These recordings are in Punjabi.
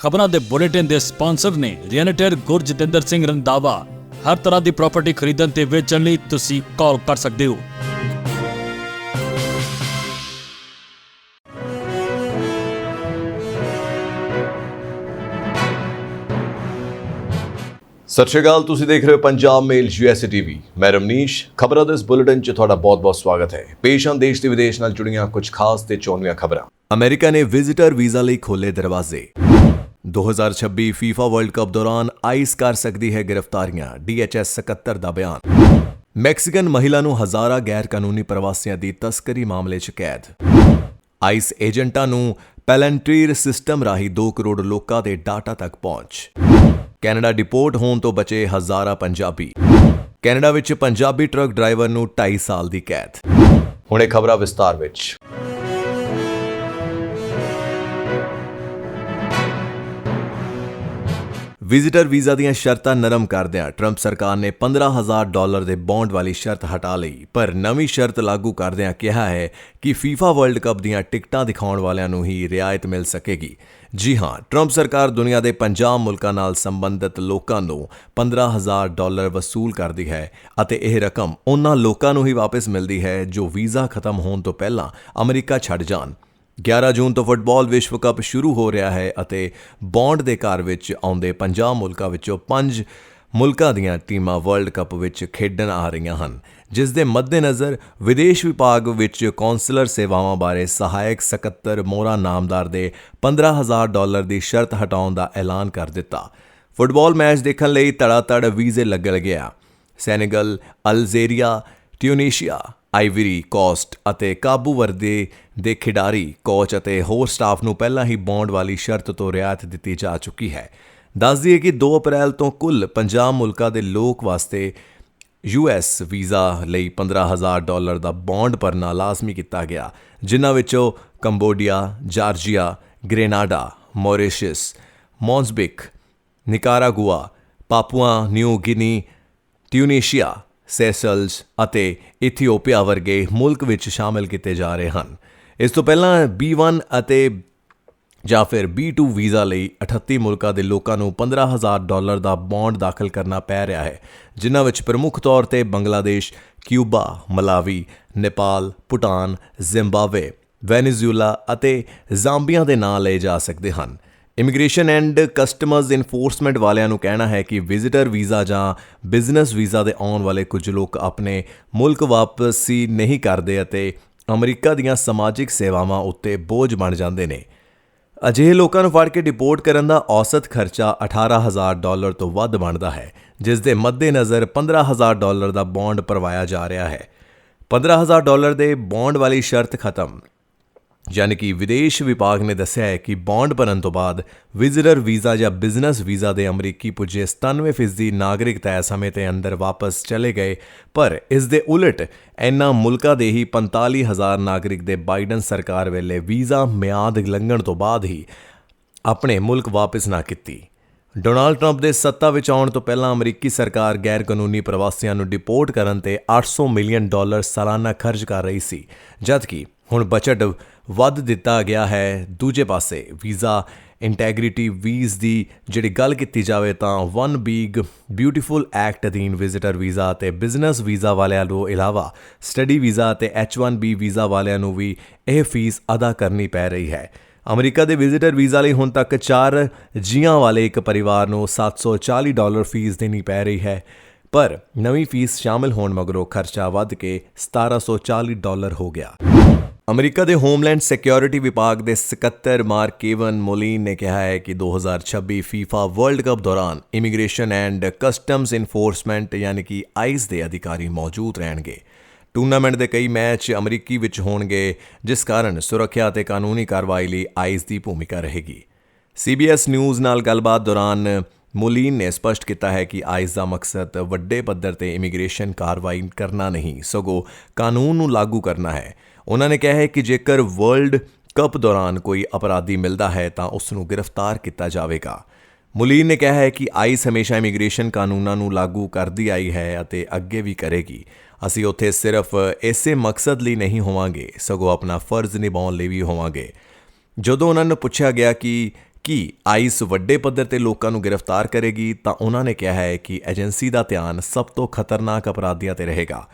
ਖਬਰਾਂ ਦੇ ਬੁਲੇਟਿਨ ਦੇ ਸਪਾਂਸਰ ਨੇ ਰੀਅਲਟਰ ਗੁਰਜਿੰਦਰ ਸਿੰਘ ਰੰਧਾਵਾ। ਹਰ ਤਰ੍ਹਾਂ ਦੀ ਪ੍ਰਾਪਰਟੀ ਖਰੀਦਣ ਤੇ ਵੇਚਣ ਲਈ ਤੁਸੀਂ ਕਾਲ ਕਰ ਸਕਦੇ ਹੋ। ਸਤਿ ਸ਼੍ਰੀ ਅਕਾਲ, ਤੁਸੀਂ ਦੇਖ ਰਹੇ ਹੋ ਪੰਜਾਬ ਮੇਲ USA TV। ਮੈਂ ਰਮਨੀਸ਼। ਖਬਰਾਂ ਦੇ ਇਸ ਬੁਲੇਟਿਨ 'ਚ ਤੁਹਾਡਾ ਬਹੁਤ-ਬਹੁਤ ਸਵਾਗਤ ਹੈ। ਪੇਸ਼ ਹਨ ਦੇਸ਼ ਤੇ ਵਿਦੇਸ਼ ਨਾਲ ਜੁੜੀਆਂ ਕੁਝ ਖਾਸ ਤੇ ਚੋਣਵੀਆਂ ਖਬਰਾਂ। ਅਮਰੀਕਾ ਨੇ ਵਿਜ਼ਿਟਰ ਵੀਜ਼ਾ ਲਈ ਖੋਲੇ ਦਰਵਾਜ਼ੇ। 2026 FIFA ਵਰਲਡ ਕੱਪ ਦੌਰਾਨ ਆਈਸ ਕਰ ਸਕਦੀ ਹੈ ਗ੍ਰਿਫਤਾਰੀਆਂ, DHS ਸਕੱਤਰ ਦਾ ਬਿਆਨ। ਮੈਕਸੀਕਨ ਮਹਿਲਾ ਨੂੰ ਹਜ਼ਾਰਾਂ ਗੈਰ ਕਾਨੂੰਨੀ ਪ੍ਰਵਾਸੀਆਂ ਦੀ ਤਸਕਰੀ ਮਾਮਲੇ 'ਚ ਕੈਦ। ਆਈਸ ਏਜੰਟਾਂ ਨੂੰ ਪੈਲੰਟਰੀਰ ਸਿਸਟਮ ਰਾਹੀਂ 2 ਕਰੋੜ ਲੋਕਾਂ ਦੇ ਡਾਟਾ ਤੱਕ ਪਹੁੰਚ। ਕੈਨੇਡਾ ਡਿਪੋਰਟ ਹੋਣ ਤੋਂ ਬਚੇ ਹਜ਼ਾਰਾਂ ਪੰਜਾਬੀ। ਕੈਨੇਡਾ ਵਿੱਚ ਪੰਜਾਬੀ ਟਰੱਕ ਡਰਾਈਵਰ ਨੂੰ 2.5 ਸਾਲ ਦੀ ਕੈਦ। ਹੁਣ ਇਹ ਖਬਰਾਂ ਵਿਸਤਾਰ ਵਿੱਚ। ਵਿਜ਼ਿਟਰ ਵੀਜ਼ਾ ਦੀਆਂ ਸ਼ਰਤਾਂ ਨਰਮ ਕਰਦਿਆਂ ਟਰੰਪ ਸਰਕਾਰ ਨੇ $15,000 ਦੇ ਬੌਂਡ ਵਾਲੀ ਸ਼ਰਤ ਹਟਾ ਲਈ, ਪਰ ਨਵੀਂ ਸ਼ਰਤ ਲਾਗੂ ਕਰਦਿਆਂ ਕਿਹਾ ਹੈ ਕਿ FIFA ਵਰਲਡ ਕੱਪ ਦੀਆਂ ਟਿਕਟਾਂ ਦਿਖਾਉਣ ਵਾਲਿਆਂ ਨੂੰ ਹੀ ਰਿਆਇਤ ਮਿਲ ਸਕੇਗੀ। ਜੀ ਹਾਂ, ਟਰੰਪ ਸਰਕਾਰ ਦੁਨੀਆ ਦੇ 50 ਮੁਲਕਾਂ ਨਾਲ ਸੰਬੰਧਿਤ ਲੋਕਾਂ ਨੂੰ $15,000 ਵਸੂਲ ਕਰਦੀ ਹੈ ਅਤੇ ਇਹ ਰਕਮ ਉਹਨਾਂ ਲੋਕਾਂ ਨੂੰ ਹੀ ਵਾਪਸ ਮਿਲਦੀ ਹੈ ਜੋ ਵੀਜ਼ਾ ਖਤਮ ਹੋਣ ਤੋਂ ਪਹਿਲਾਂ ਅਮਰੀਕਾ ਛੱਡ ਜਾਣ। 11 ਜੂਨ ਤੋਂ ਫੁੱਟਬਾਲ ਵਿਸ਼ਵ ਕੱਪ ਸ਼ੁਰੂ ਹੋ ਰਿਹਾ ਹੈ ਅਤੇ ਬੌਂਡ ਦੇ ਘਰ ਵਿੱਚ ਆਉਂਦੇ 50 ਮੁਲਕਾਂ ਵਿੱਚੋਂ 5 ਮੁਲਕਾਂ ਦੀਆਂ ਟੀਮਾਂ ਵਰਲਡ ਕੱਪ ਵਿੱਚ ਖੇਡਣ ਆ ਰਹੀਆਂ ਹਨ, ਜਿਸ ਦੇ ਮੱਦੇਨਜ਼ਰ ਵਿਦੇਸ਼ ਵਿਭਾਗ ਵਿੱਚ ਕੌਂਸਲਰ ਸੇਵਾਵਾਂ ਬਾਰੇ ਸਹਾਇਕ ਸਕੱਤਰ ਮੋਹਰਾ ਨਾਮਦਾਰ ਦੇ $15,000 ਦੀ ਸ਼ਰਤ ਹਟਾਉਣ ਦਾ ਐਲਾਨ ਕਰ ਦਿੱਤਾ। ਫੁੱਟਬਾਲ ਮੈਚ ਦੇਖਣ ਲਈ ਧੜਾਧੜ ਵੀਜ਼ੇ ਲੱਗਣ ਗਿਆ। ਸੈਨੇਗਲ, ਅਲਜੀਰੀਆ, ਟਿਊਨੀਸ਼ੀਆ, ਆਈਵਰੀ ਕੋਸਟ ਅਤੇ ਕਾਬੂ ਵਰਦੇ ਦੇ ਖਿਡਾਰੀ, ਕੋਚ ਅਤੇ ਹੋਰ ਸਟਾਫ ਨੂੰ ਪਹਿਲਾਂ ਹੀ ਬੌਂਡ ਵਾਲੀ ਸ਼ਰਤ ਤੋਂ ਰਿਆਇਤ ਦਿੱਤੀ ਜਾ ਚੁੱਕੀ ਹੈ। ਦੱਸ ਦਈਏ ਕਿ 2 ਅਪ੍ਰੈਲ ਤੋਂ ਕੁੱਲ 50 ਮੁਲਕਾਂ ਦੇ ਲੋਕ ਵਾਸਤੇ US ਵੀਜ਼ਾ ਲਈ $15,000 ਦਾ ਬੌਂਡ ਭਰਨਾ ਲਾਜ਼ਮੀ ਕੀਤਾ ਗਿਆ, ਜਿਨ੍ਹਾਂ ਵਿੱਚੋਂ Cambodia, Georgia, Grenada, Mauritius, Mozambique, Nicaragua, Papua New Guinea, Tunisia, Seychelles ਅਤੇ ਇਥੀਓਪੀਆ ਵਰਗੇ ਮੁਲਕ ਵਿੱਚ ਸ਼ਾਮਿਲ ਕੀਤੇ ਜਾ ਰਹੇ ਹਨ। ਇਸ ਤੋਂ ਪਹਿਲਾਂ B1 ਅਤੇ ਜਾਂ ਫਿਰ B2 ਵੀਜ਼ਾ ਲਈ 38 ਮੁਲਕਾਂ ਦੇ ਲੋਕਾਂ ਨੂੰ $15,000 ਦਾ ਬੌਂਡ ਦਾਖਲ ਕਰਨਾ ਪੈ ਰਿਹਾ ਹੈ, ਜਿਨ੍ਹਾਂ ਵਿੱਚ ਪ੍ਰਮੁੱਖ ਤੌਰ ਤੇ Bangladesh, Cuba, Malawi, Nepal, Bhutan, Zimbabwe, Venezuela ਅਤੇ ਜ਼ਾਂਬੀਆ ਦੇ ਨਾਂ ਲਏ ਜਾ ਸਕਦੇ ਹਨ। ਇਮੀਗ੍ਰੇਸ਼ਨ ਐਂਡ ਕਸਟਮਜ਼ ਇਨਫੋਰਸਮੈਂਟ ਵਾਲਿਆਂ ਨੂੰ ਕਹਿਣਾ ਹੈ ਕਿ ਵਿਜ਼ਿਟਰ ਵੀਜ਼ਾ ਜਾਂ ਬਿਜ਼ਨਸ ਵੀਜ਼ਾ ਦੇ ਆਉਣ ਵਾਲੇ ਕੁਝ ਲੋਕ ਆਪਣੇ ਮੁਲਕ ਵਾਪਸੀ ਨਹੀਂ ਕਰਦੇ ਅਤੇ ਅਮਰੀਕਾ ਦੀਆਂ ਸਮਾਜਿਕ ਸੇਵਾਵਾਂ ਉੱਤੇ ਬੋਝ ਬਣ ਜਾਂਦੇ ਨੇ। ਅਜਿਹੇ ਲੋਕਾਂ ਨੂੰ ਫੜ ਕੇ ਡਿਪੋਰਟ ਕਰਨ ਦਾ ਔਸਤ ਖਰਚਾ $18,000 ਤੋਂ ਵੱਧ ਬਣਦਾ ਹੈ, ਜਿਸ ਦੇ ਮੱਦੇਨਜ਼ਰ $15,000 ਦਾ ਬੌਂਡ ਭਰਵਾਇਆ ਜਾ ਰਿਹਾ ਹੈ। $15,000 ਦੇ ਬੌਂਡ ਵਾਲੀ ਸ਼ਰਤ ਖਤਮ, ਯਾਨੀ ਕਿ ਵਿਦੇਸ਼ ਵਿਭਾਗ ਨੇ ਦੱਸਿਆ ਹੈ ਕਿ ਬੌਂਡ ਭਰਨ ਤੋਂ ਬਾਅਦ ਵਿਜ਼ਿਟਰ ਵੀਜ਼ਾ ਜਾਂ ਬਿਜ਼ਨਸ ਵੀਜ਼ਾ ਦੇ ਅਮਰੀਕੀ ਪੁੱਜੇ 97% ਨਾਗਰਿਕ ਤੈਅ ਸਮੇਂ ਦੇ ਅੰਦਰ ਵਾਪਸ ਚਲੇ ਗਏ, ਪਰ ਇਸ ਦੇ ਉਲਟ ਇਨ੍ਹਾਂ ਮੁਲਕਾਂ ਦੇ ਹੀ 45,000 ਨਾਗਰਿਕ ਦੇ ਬਾਈਡਨ ਸਰਕਾਰ ਵੇਲੇ ਵੀਜ਼ਾ ਮਿਆਦ ਲੰਘਣ ਤੋਂ ਬਾਅਦ ਹੀ ਆਪਣੇ ਮੁਲਕ ਵਾਪਸ ਨਾ ਕੀਤੀ। ਡੋਨਾਲਡ ਟਰੰਪ ਦੇ ਸੱਤਾ ਵਿੱਚ ਆਉਣ ਤੋਂ ਪਹਿਲਾਂ ਅਮਰੀਕੀ ਸਰਕਾਰ ਗੈਰ ਕਾਨੂੰਨੀ ਪ੍ਰਵਾਸੀਆਂ ਨੂੰ ਡਿਪੋਰਟ ਕਰਨ ਤੇ $800 ਮਿਲੀਅਨ ਸਾਲਾਨਾ ਖਰਚ ਕਰ ਰਹੀ ਸੀ, ਜਦਕਿ ਹੁਣ ਬਜਟ ਵੱਧ ਦਿੱਤਾ ਗਿਆ ਹੈ। ਦੂਜੇ ਪਾਸੇ ਵੀਜ਼ਾ ਇੰਟੈਗ੍ਰਿਟੀ ਵੀਜ਼ ਦੀ ਜਿਹੜੀ ਗੱਲ ਕੀਤੀ ਜਾਵੇ ਤਾਂ ਵਨ ਬਿਗ ਬਿਊਟੀਫੁਲ ਐਕਟ ਅਧੀਨ ਵਿਜ਼ਿਟਰ ਵੀਜ਼ਾ ਅਤੇ ਬਿਜ਼ਨਸ ਵੀਜ਼ਾ ਵਾਲਿਆਂ ਤੋਂ ਇਲਾਵਾ ਸਟੱਡੀ ਵੀਜ਼ਾ ਅਤੇ H1B ਵੀਜ਼ਾ ਵਾਲਿਆਂ ਨੂੰ ਵੀ ਇਹ ਫੀਸ ਅਦਾ ਕਰਨੀ ਪੈ ਰਹੀ ਹੈ। ਅਮਰੀਕਾ ਦੇ ਵਿਜ਼ਿਟਰ ਵੀਜ਼ਾ ਲਈ ਹੁਣ ਤੱਕ 4 ਜੀਆਂ ਵਾਲੇ ਇੱਕ ਪਰਿਵਾਰ ਨੂੰ $740 ਫੀਸ ਦੇਣੀ ਪੈ ਰਹੀ ਹੈ, ਪਰ ਨਵੀਂ ਫੀਸ ਸ਼ਾਮਿਲ ਹੋਣ ਮਗਰੋਂ ਖਰਚਾ ਵੱਧ ਕੇ $1,740 ਹੋ ਗਿਆ। ਅਮਰੀਕਾ ਦੇ ਹੋਮਲੈਂਡ ਸਿਕਿਉਰਿਟੀ ਵਿਭਾਗ ਦੇ ਸਕੱਤਰ ਮਾਰਕ ਕੇਵਨ ਮੋਲੀਨ ਨੇ ਕਿਹਾ ਹੈ ਕਿ 2026 FIFA ਵਰਲਡ ਕੱਪ ਦੌਰਾਨ ਇਮੀਗ੍ਰੇਸ਼ਨ ਐਂਡ ਕਸਟਮਜ਼ ਇਨਫੋਰਸਮੈਂਟ ਯਾਨੀ ਕਿ ਆਈਸ ਦੇ ਅਧਿਕਾਰੀ ਮੌਜੂਦ ਰਹਿਣਗੇ। ਟੂਰਨਾਮੈਂਟ ਦੇ ਕਈ ਮੈਚ ਅਮਰੀਕੀ ਵਿੱਚ ਹੋਣਗੇ, ਜਿਸ ਕਾਰਨ ਸੁਰੱਖਿਆ ਅਤੇ ਕਾਨੂੰਨੀ ਕਾਰਵਾਈ ਲਈ ਆਈਸ ਦੀ ਭੂਮਿਕਾ ਰਹੇਗੀ। CBS ਨਿਊਜ਼ ਨਾਲ ਗੱਲਬਾਤ ਦੌਰਾਨ ਮੋਲੀਨ ਨੇ ਸਪਸ਼ਟ ਕੀਤਾ ਹੈ ਕਿ ਆਈਸ ਦਾ ਮਕਸਦ ਵੱਡੇ ਪੱਧਰ ਤੇ ਇਮੀਗ੍ਰੇਸ਼ਨ ਕਾਰਵਾਈ ਕਰਨਾ ਨਹੀਂ, ਸਗੋਂ ਕਾਨੂੰਨ ਨੂੰ ਲਾਗੂ ਕਰਨਾ ਹੈ। ਉਹਨਾਂ ਨੇ ਕਿਹਾ ਹੈ ਕਿ ਜੇਕਰ ਵਰਲਡ ਕੱਪ ਦੌਰਾਨ ਕੋਈ ਅਪਰਾਧੀ ਮਿਲਦਾ ਹੈ ਤਾਂ ਉਸ ਨੂੰ ਗ੍ਰਿਫਤਾਰ ਕੀਤਾ ਜਾਵੇਗਾ। ਮੁਲੀਨ ਨੇ ਕਿਹਾ ਹੈ ਕਿ ਆਈਸ ਹਮੇਸ਼ਾ ਇਮੀਗ੍ਰੇਸ਼ਨ ਕਾਨੂੰਨਾਂ ਨੂੰ ਲਾਗੂ ਕਰਦੀ ਆਈ ਹੈ ਅਤੇ ਅੱਗੇ ਵੀ ਕਰੇਗੀ। ਅਸੀਂ ਉੱਥੇ ਸਿਰਫ ਇਸੇ ਮਕਸਦ ਲਈ ਨਹੀਂ ਹੋਵਾਂਗੇ, ਸਗੋਂ ਆਪਣਾ ਫਰਜ਼ ਨਿਭਾਉਣ ਲਈ ਵੀ ਹੋਵਾਂਗੇ। ਜਦੋਂ ਉਹਨਾਂ ਨੂੰ ਪੁੱਛਿਆ ਗਿਆ ਕਿ ਕਿ ਆਈਸ ਵੱਡੇ ਪੱਧਰ ਤੇ ਲੋਕਾਂ ਨੂੰ ਗ੍ਰਿਫਤਾਰ ਕਰੇਗੀ ਤਾਂ ਉਹਨਾਂ ਨੇ ਕਿਹਾ ਹੈ ਕਿ ਏਜੰਸੀ ਦਾ ਧਿਆਨ ਸਭ ਤੋਂ ਖਤਰਨਾਕ ਅਪਰਾਧੀਆਂ ਤੇ ਰਹੇਗਾ।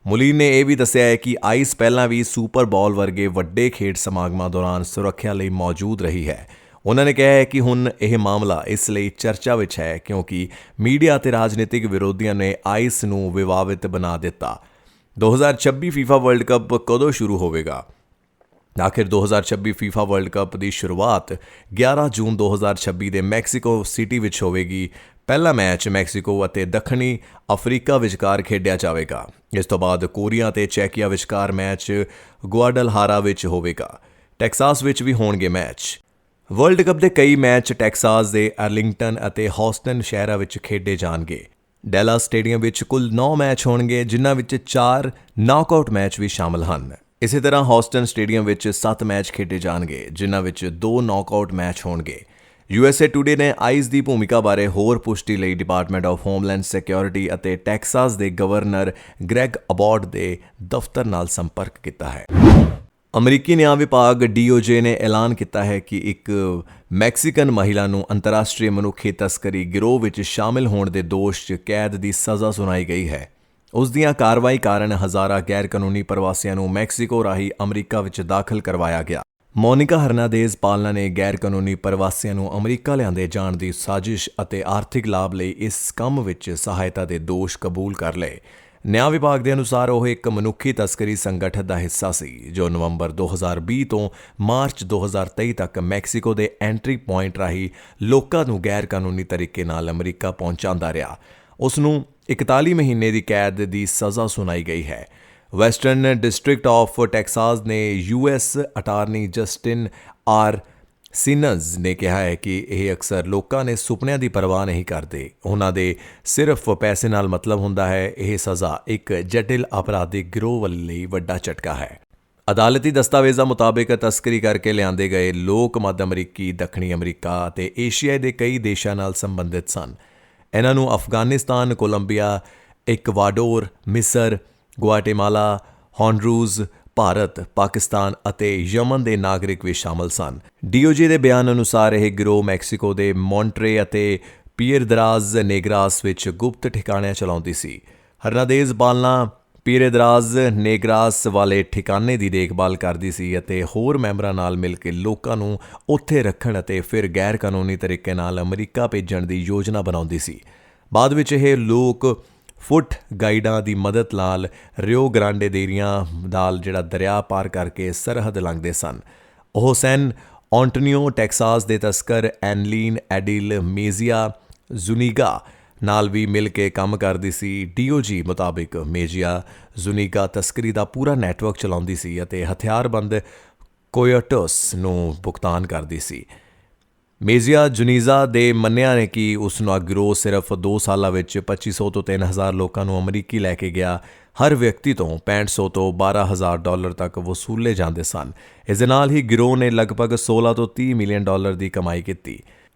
ਮੁਲੀਨ ਨੇ ਇਹ ਵੀ ਦੱਸਿਆ ਹੈ ਕਿ ਆਈਸ ਪਹਿਲਾਂ ਵੀ ਸੁਪਰ ਬਾਲ ਵਰਗੇ ਵੱਡੇ ਖੇਡ ਸਮਾਗਮਾਂ ਦੌਰਾਨ ਸੁਰੱਖਿਆ ਲਈ ਮੌਜੂਦ ਰਹੀ ਹੈ। ਉਹਨਾਂ ਨੇ ਕਿਹਾ ਹੈ ਕਿ ਹੁਣ ਇਹ ਮਾਮਲਾ ਇਸ ਲਈ ਚਰਚਾ ਵਿੱਚ ਹੈ ਕਿਉਂਕਿ ਮੀਡੀਆ ਅਤੇ ਰਾਜਨੀਤਿਕ ਵਿਰੋਧੀਆਂ ਨੇ ਆਈਸ ਨੂੰ ਵਿਵਾਦਿਤ ਬਣਾ ਦਿੱਤਾ। 2026 ਫੀਫਾ ਵਰਲਡ ਕੱਪ ਕਦੋਂ ਸ਼ੁਰੂ ਹੋਵੇਗਾ? ਆਖਿਰ 2026 ਫੀਫਾ ਵਰਲਡ ਕੱਪ ਦੀ ਸ਼ੁਰੂਆਤ 11 ਜੂਨ 2026 ਦੇ ਮੈਕਸੀਕੋ ਸਿਟੀ ਵਿੱਚ ਹੋਵੇਗੀ। ਪਹਿਲਾ ਮੈਚ ਮੈਕਸੀਕੋ ਅਤੇ ਦੱਖਣੀ ਅਫਰੀਕਾ ਵਿਚਕਾਰ ਖੇਡਿਆ ਜਾਵੇਗਾ। ਇਸ ਤੋਂ ਬਾਅਦ ਕੋਰੀਆ ਅਤੇ ਚੈਕੀਆ ਵਿਚਕਾਰ ਮੈਚ ਗੁਆਡਲਹਾਰਾ ਵਿੱਚ ਹੋਵੇਗਾ। ਟੈਕਸਾਸ ਵਿੱਚ ਵੀ ਹੋਣਗੇ ਮੈਚ। ਵਰਲਡ ਕੱਪ ਦੇ ਕਈ ਮੈਚ ਟੈਕਸਾਸ ਦੇ ਅਰਲਿੰਗਟਨ ਅਤੇ ਹੌਸਟਨ ਸ਼ਹਿਰਾਂ ਵਿੱਚ ਖੇਡੇ ਜਾਣਗੇ। ਡੈਲਾਸ ਸਟੇਡੀਅਮ ਵਿੱਚ ਕੁੱਲ 9 ਮੈਚ ਹੋਣਗੇ, ਜਿਨ੍ਹਾਂ ਵਿੱਚ 4 ਨਾਕਆਊਟ ਮੈਚ ਵੀ ਸ਼ਾਮਲ ਹਨ। ਇਸੇ ਤਰ੍ਹਾਂ ਹੌਸਟਨ ਸਟੇਡੀਅਮ ਵਿੱਚ 7 ਮੈਚ ਖੇਡੇ ਜਾਣਗੇ, ਜਿਨ੍ਹਾਂ ਵਿੱਚ 2 ਨਾਕਆਊਟ ਮੈਚ ਹੋਣਗੇ। USA ਟੂਡੇ ਨੇ ਆਈਸ ਦੀ ਭੂਮਿਕਾ ਬਾਰੇ ਹੋਰ ਪੁਸ਼ਟੀ ਲਈ ਡਿਪਾਰਟਮੈਂਟ ਆਫ ਹੋਮਲੈਂਡ ਸਿਕਿਉਰਿਟੀ ਅਤੇ ਟੈਕਸਾਸ ਦੇ ਗਵਰਨਰ ਗ੍ਰੈਗ ਅਬੋਟ ਦੇ ਦਫ਼ਤਰ ਨਾਲ ਸੰਪਰਕ ਕੀਤਾ ਹੈ। ਅਮਰੀਕੀ ਨਿਆਂ ਵਿਭਾਗ DOJ ਨੇ ਐਲਾਨ ਕੀਤਾ ਹੈ ਕਿ ਇੱਕ ਮੈਕਸੀਕਨ ਮਹਿਲਾ ਨੂੰ ਅੰਤਰਰਾਸ਼ਟਰੀ ਮਨੁੱਖੀ ਤਸਕਰੀ ਗਿਰੋਹ ਵਿੱਚ ਸ਼ਾਮਿਲ ਹੋਣ ਦੇ ਦੋਸ਼ 'ਚ ਕੈਦ ਦੀ ਸਜ਼ਾ ਸੁਣਾਈ ਗਈ ਹੈ। ਉਸ ਦੀਆਂ ਕਾਰਵਾਈ ਕਾਰਨ ਹਜ਼ਾਰਾਂ ਗੈਰ-ਕਾਨੂੰਨੀ ਪ੍ਰਵਾਸੀਆਂ ਨੂੰ ਮੈਕਸੀਕੋ ਰਾਹੀਂ ਅਮਰੀਕਾ ਵਿੱਚ ਦਾਖਲ ਕਰਵਾਇਆ ਗਿਆ। ਮੋਨਿਕਾ ਹਰਨਾਂਦੇਜ਼ ਪਾਲਨਾ ਨੇ ਗੈਰ-ਕਾਨੂੰਨੀ ਪ੍ਰਵਾਸੀਆਂ ਨੂੰ ਅਮਰੀਕਾ ਲਿਆਂਦੇ ਜਾਣ ਦੀ ਸਾਜ਼ਿਸ਼ ਅਤੇ ਆਰਥਿਕ ਲਾਭ ਲਈ ਇਸ ਕੰਮ ਵਿੱਚ ਸਹਾਇਤਾ ਦੇ ਦੋਸ਼ ਕਬੂਲ ਕਰ ਲਏ। ਨਿਆਂ ਵਿਭਾਗ ਦੇ ਅਨੁਸਾਰ ਉਹ ਇੱਕ ਮਨੁੱਖੀ ਤਸਕਰੀ ਸੰਗਠਨ ਦਾ ਹਿੱਸਾ ਸੀ ਜੋ ਨਵੰਬਰ 2020 ਤੋਂ ਮਾਰਚ 2023 ਤੱਕ ਮੈਕਸੀਕੋ ਦੇ ਐਂਟਰੀ ਪੁਆਇੰਟ ਰਾਹੀਂ ਲੋਕਾਂ ਨੂੰ ਗੈਰ-ਕਾਨੂੰਨੀ ਤਰੀਕੇ ਨਾਲ ਅਮਰੀਕਾ ਪਹੁੰਚਾਉਂਦਾ ਰਿਹਾ। ਉਸ ਨੂੰ 41 ਮਹੀਨੇ ਦੀ ਕੈਦ ਦੀ ਸਜ਼ਾ ਸੁਣਾਈ ਗਈ ਹੈ। ਵੈਸਟਰਨ ਡਿਸਟ੍ਰਿਕਟ ਆਫ ਟੈਕਸਾਸ ਨੇ US ਅਟਾਰਨੀ ਜਸਟਿਨ ਆਰ ਸਿਨਜ਼ ਨੇ ਕਿਹਾ ਹੈ ਕਿ ਇਹ ਅਕਸਰ ਲੋਕਾਂ ਨੇ ਸੁਪਨਿਆਂ ਦੀ ਪਰਵਾਹ ਨਹੀਂ ਕਰਦੇ। ਉਹਨਾਂ ਦੇ ਸਿਰਫ ਪੈਸੇ ਨਾਲ ਮਤਲਬ ਹੁੰਦਾ ਹੈ। ਇਹ ਸਜ਼ਾ ਇੱਕ ਜਟਿਲ ਅਪਰਾਧਿਕ ਗਿਰੋਹ ਲਈ ਵੱਡਾ ਝਟਕਾ ਹੈ। ਅਦਾਲਤੀ ਦਸਤਾਵੇਜ਼ਾਂ ਮੁਤਾਬਕ ਤਸਕਰੀ ਕਰਕੇ ਲਿਆਂਦੇ ਗਏ ਲੋਕ ਮੱਧ ਅਮਰੀਕੀ, ਦੱਖਣੀ ਅਮਰੀਕਾ ਅਤੇ ਏਸ਼ੀਆ ਦੇ ਕਈ ਦੇਸ਼ਾਂ ਨਾਲ ਸੰਬੰਧਿਤ ਸਨ। ਇਹਨਾਂ ਨੂੰ ਅਫਗਾਨਿਸਤਾਨ, ਕੋਲੰਬੀਆ, ਇਕਵਾਡੋਰ, ਮਿਸਰ, ਗੁਆਟੇਮਾਲਾ, ਹੌਂਡੂਰਸ, ਭਾਰਤ, ਪਾਕਿਸਤਾਨ ਅਤੇ ਯਮਨ ਦੇ ਨਾਗਰਿਕ ਵੀ ਸ਼ਾਮਲ ਸਨ। DOJ ਦੇ ਬਿਆਨ ਅਨੁਸਾਰ ਇਹ ਗਿਰੋਹ ਮੈਕਸੀਕੋ ਦੇ ਮੌਂਟਰੇ ਅਤੇ ਪੀਰਦਰਾਜ਼ ਨੇਗਰਾਸ ਵਿੱਚ ਗੁਪਤ ਠਿਕਾਣਿਆਂ ਚਲਾਉਂਦੀ ਸੀ। ਹਰਨਾਂਦੇਜ਼ ਪਾਲਨਾ ਪੀਰਦਰਾਜ਼ ਨੇਗਰਾਸ ਵਾਲੇ ਠਿਕਾਣੇ ਦੀ ਦੇਖਭਾਲ ਕਰਦੀ ਸੀ ਅਤੇ ਹੋਰ ਮੈਂਬਰਾਂ ਨਾਲ ਮਿਲ ਕੇ ਲੋਕਾਂ ਨੂੰ ਉੱਥੇ ਰੱਖਣ ਅਤੇ ਫਿਰ ਗੈਰ-ਕਾਨੂੰਨੀ ਤਰੀਕੇ ਨਾਲ ਅਮਰੀਕਾ ਭੇਜਣ ਦੀ ਯੋਜਨਾ ਬਣਾਉਂਦੀ ਸੀ। ਬਾਅਦ ਵਿੱਚ ਇਹ ਲੋਕ ਫੁੱਟ ਗਾਈਡਾਂ ਦੀ ਮਦਦ ਨਾਲ ਰਿਓ ਗ੍ਰਾਂਡੇ ਦੇਰੀਆਂ ਨਾਲ ਦਰਿਆ ਪਾਰ ਕਰਕੇ ਸਰਹੱਦ ਲੰਘਦੇ ਸਨ। ਉਹ ਸੈਨ ਐਂਟੋਨੀਓ, ਟੈਕਸਾਸ ਦੇ ਤਸਕਰ ਐਨਲੀਨ ਐਡਿਲ ਮੇਜ਼ੀਆ ਜ਼ੁਨੀਗਾ ਨਾਲ ਵੀ ਮਿਲ ਕੇ ਕੰਮ ਕਰਦੀ ਸੀ। DOJ ਮੁਤਾਬਿਕ ਮੇਜ਼ੀਆ ਜ਼ੁਨੀਗਾ ਤਸਕਰੀ ਦਾ ਪੂਰਾ ਨੈਟਵਰਕ ਚਲਾਉਂਦੀ ਸੀ ਅਤੇ ਹਥਿਆਰਬੰਦ ਕੋਯੋਟਸ ਨੂੰ ਭੁਗਤਾਨ ਕਰਦੀ ਸੀ। ਮੇਜ਼ੀਆ ਜੁਨੀਜ਼ਾ ਦੇ ਮੰਨਿਆ ਨੇ ਕਿ ਉਸ ਨੂੰ ਗਿਰੋਹ ਸਿਰਫ 2 ਸਾਲਾਂ ਵਿੱਚ 2500 ਤੋਂ 3000 ਲੋਕਾਂ ਨੂੰ ਅਮਰੀਕੀ ਲੈ ਕੇ ਗਿਆ। ਹਰ ਵਿਅਕਤੀ ਤੋਂ $6500 ਤੋਂ $12000 ਤੱਕ ਵਸੂਲੇ ਜਾਂਦੇ ਸਨ। ਇਸ ਦੇ ਨਾਲ ਹੀ ਗਿਰੋਹ ਨੇ ਲਗਭਗ $16 ਤੋਂ $30 ਮਿਲੀਅਨ ਦੀ ਕਮਾਈ ਕੀਤੀ।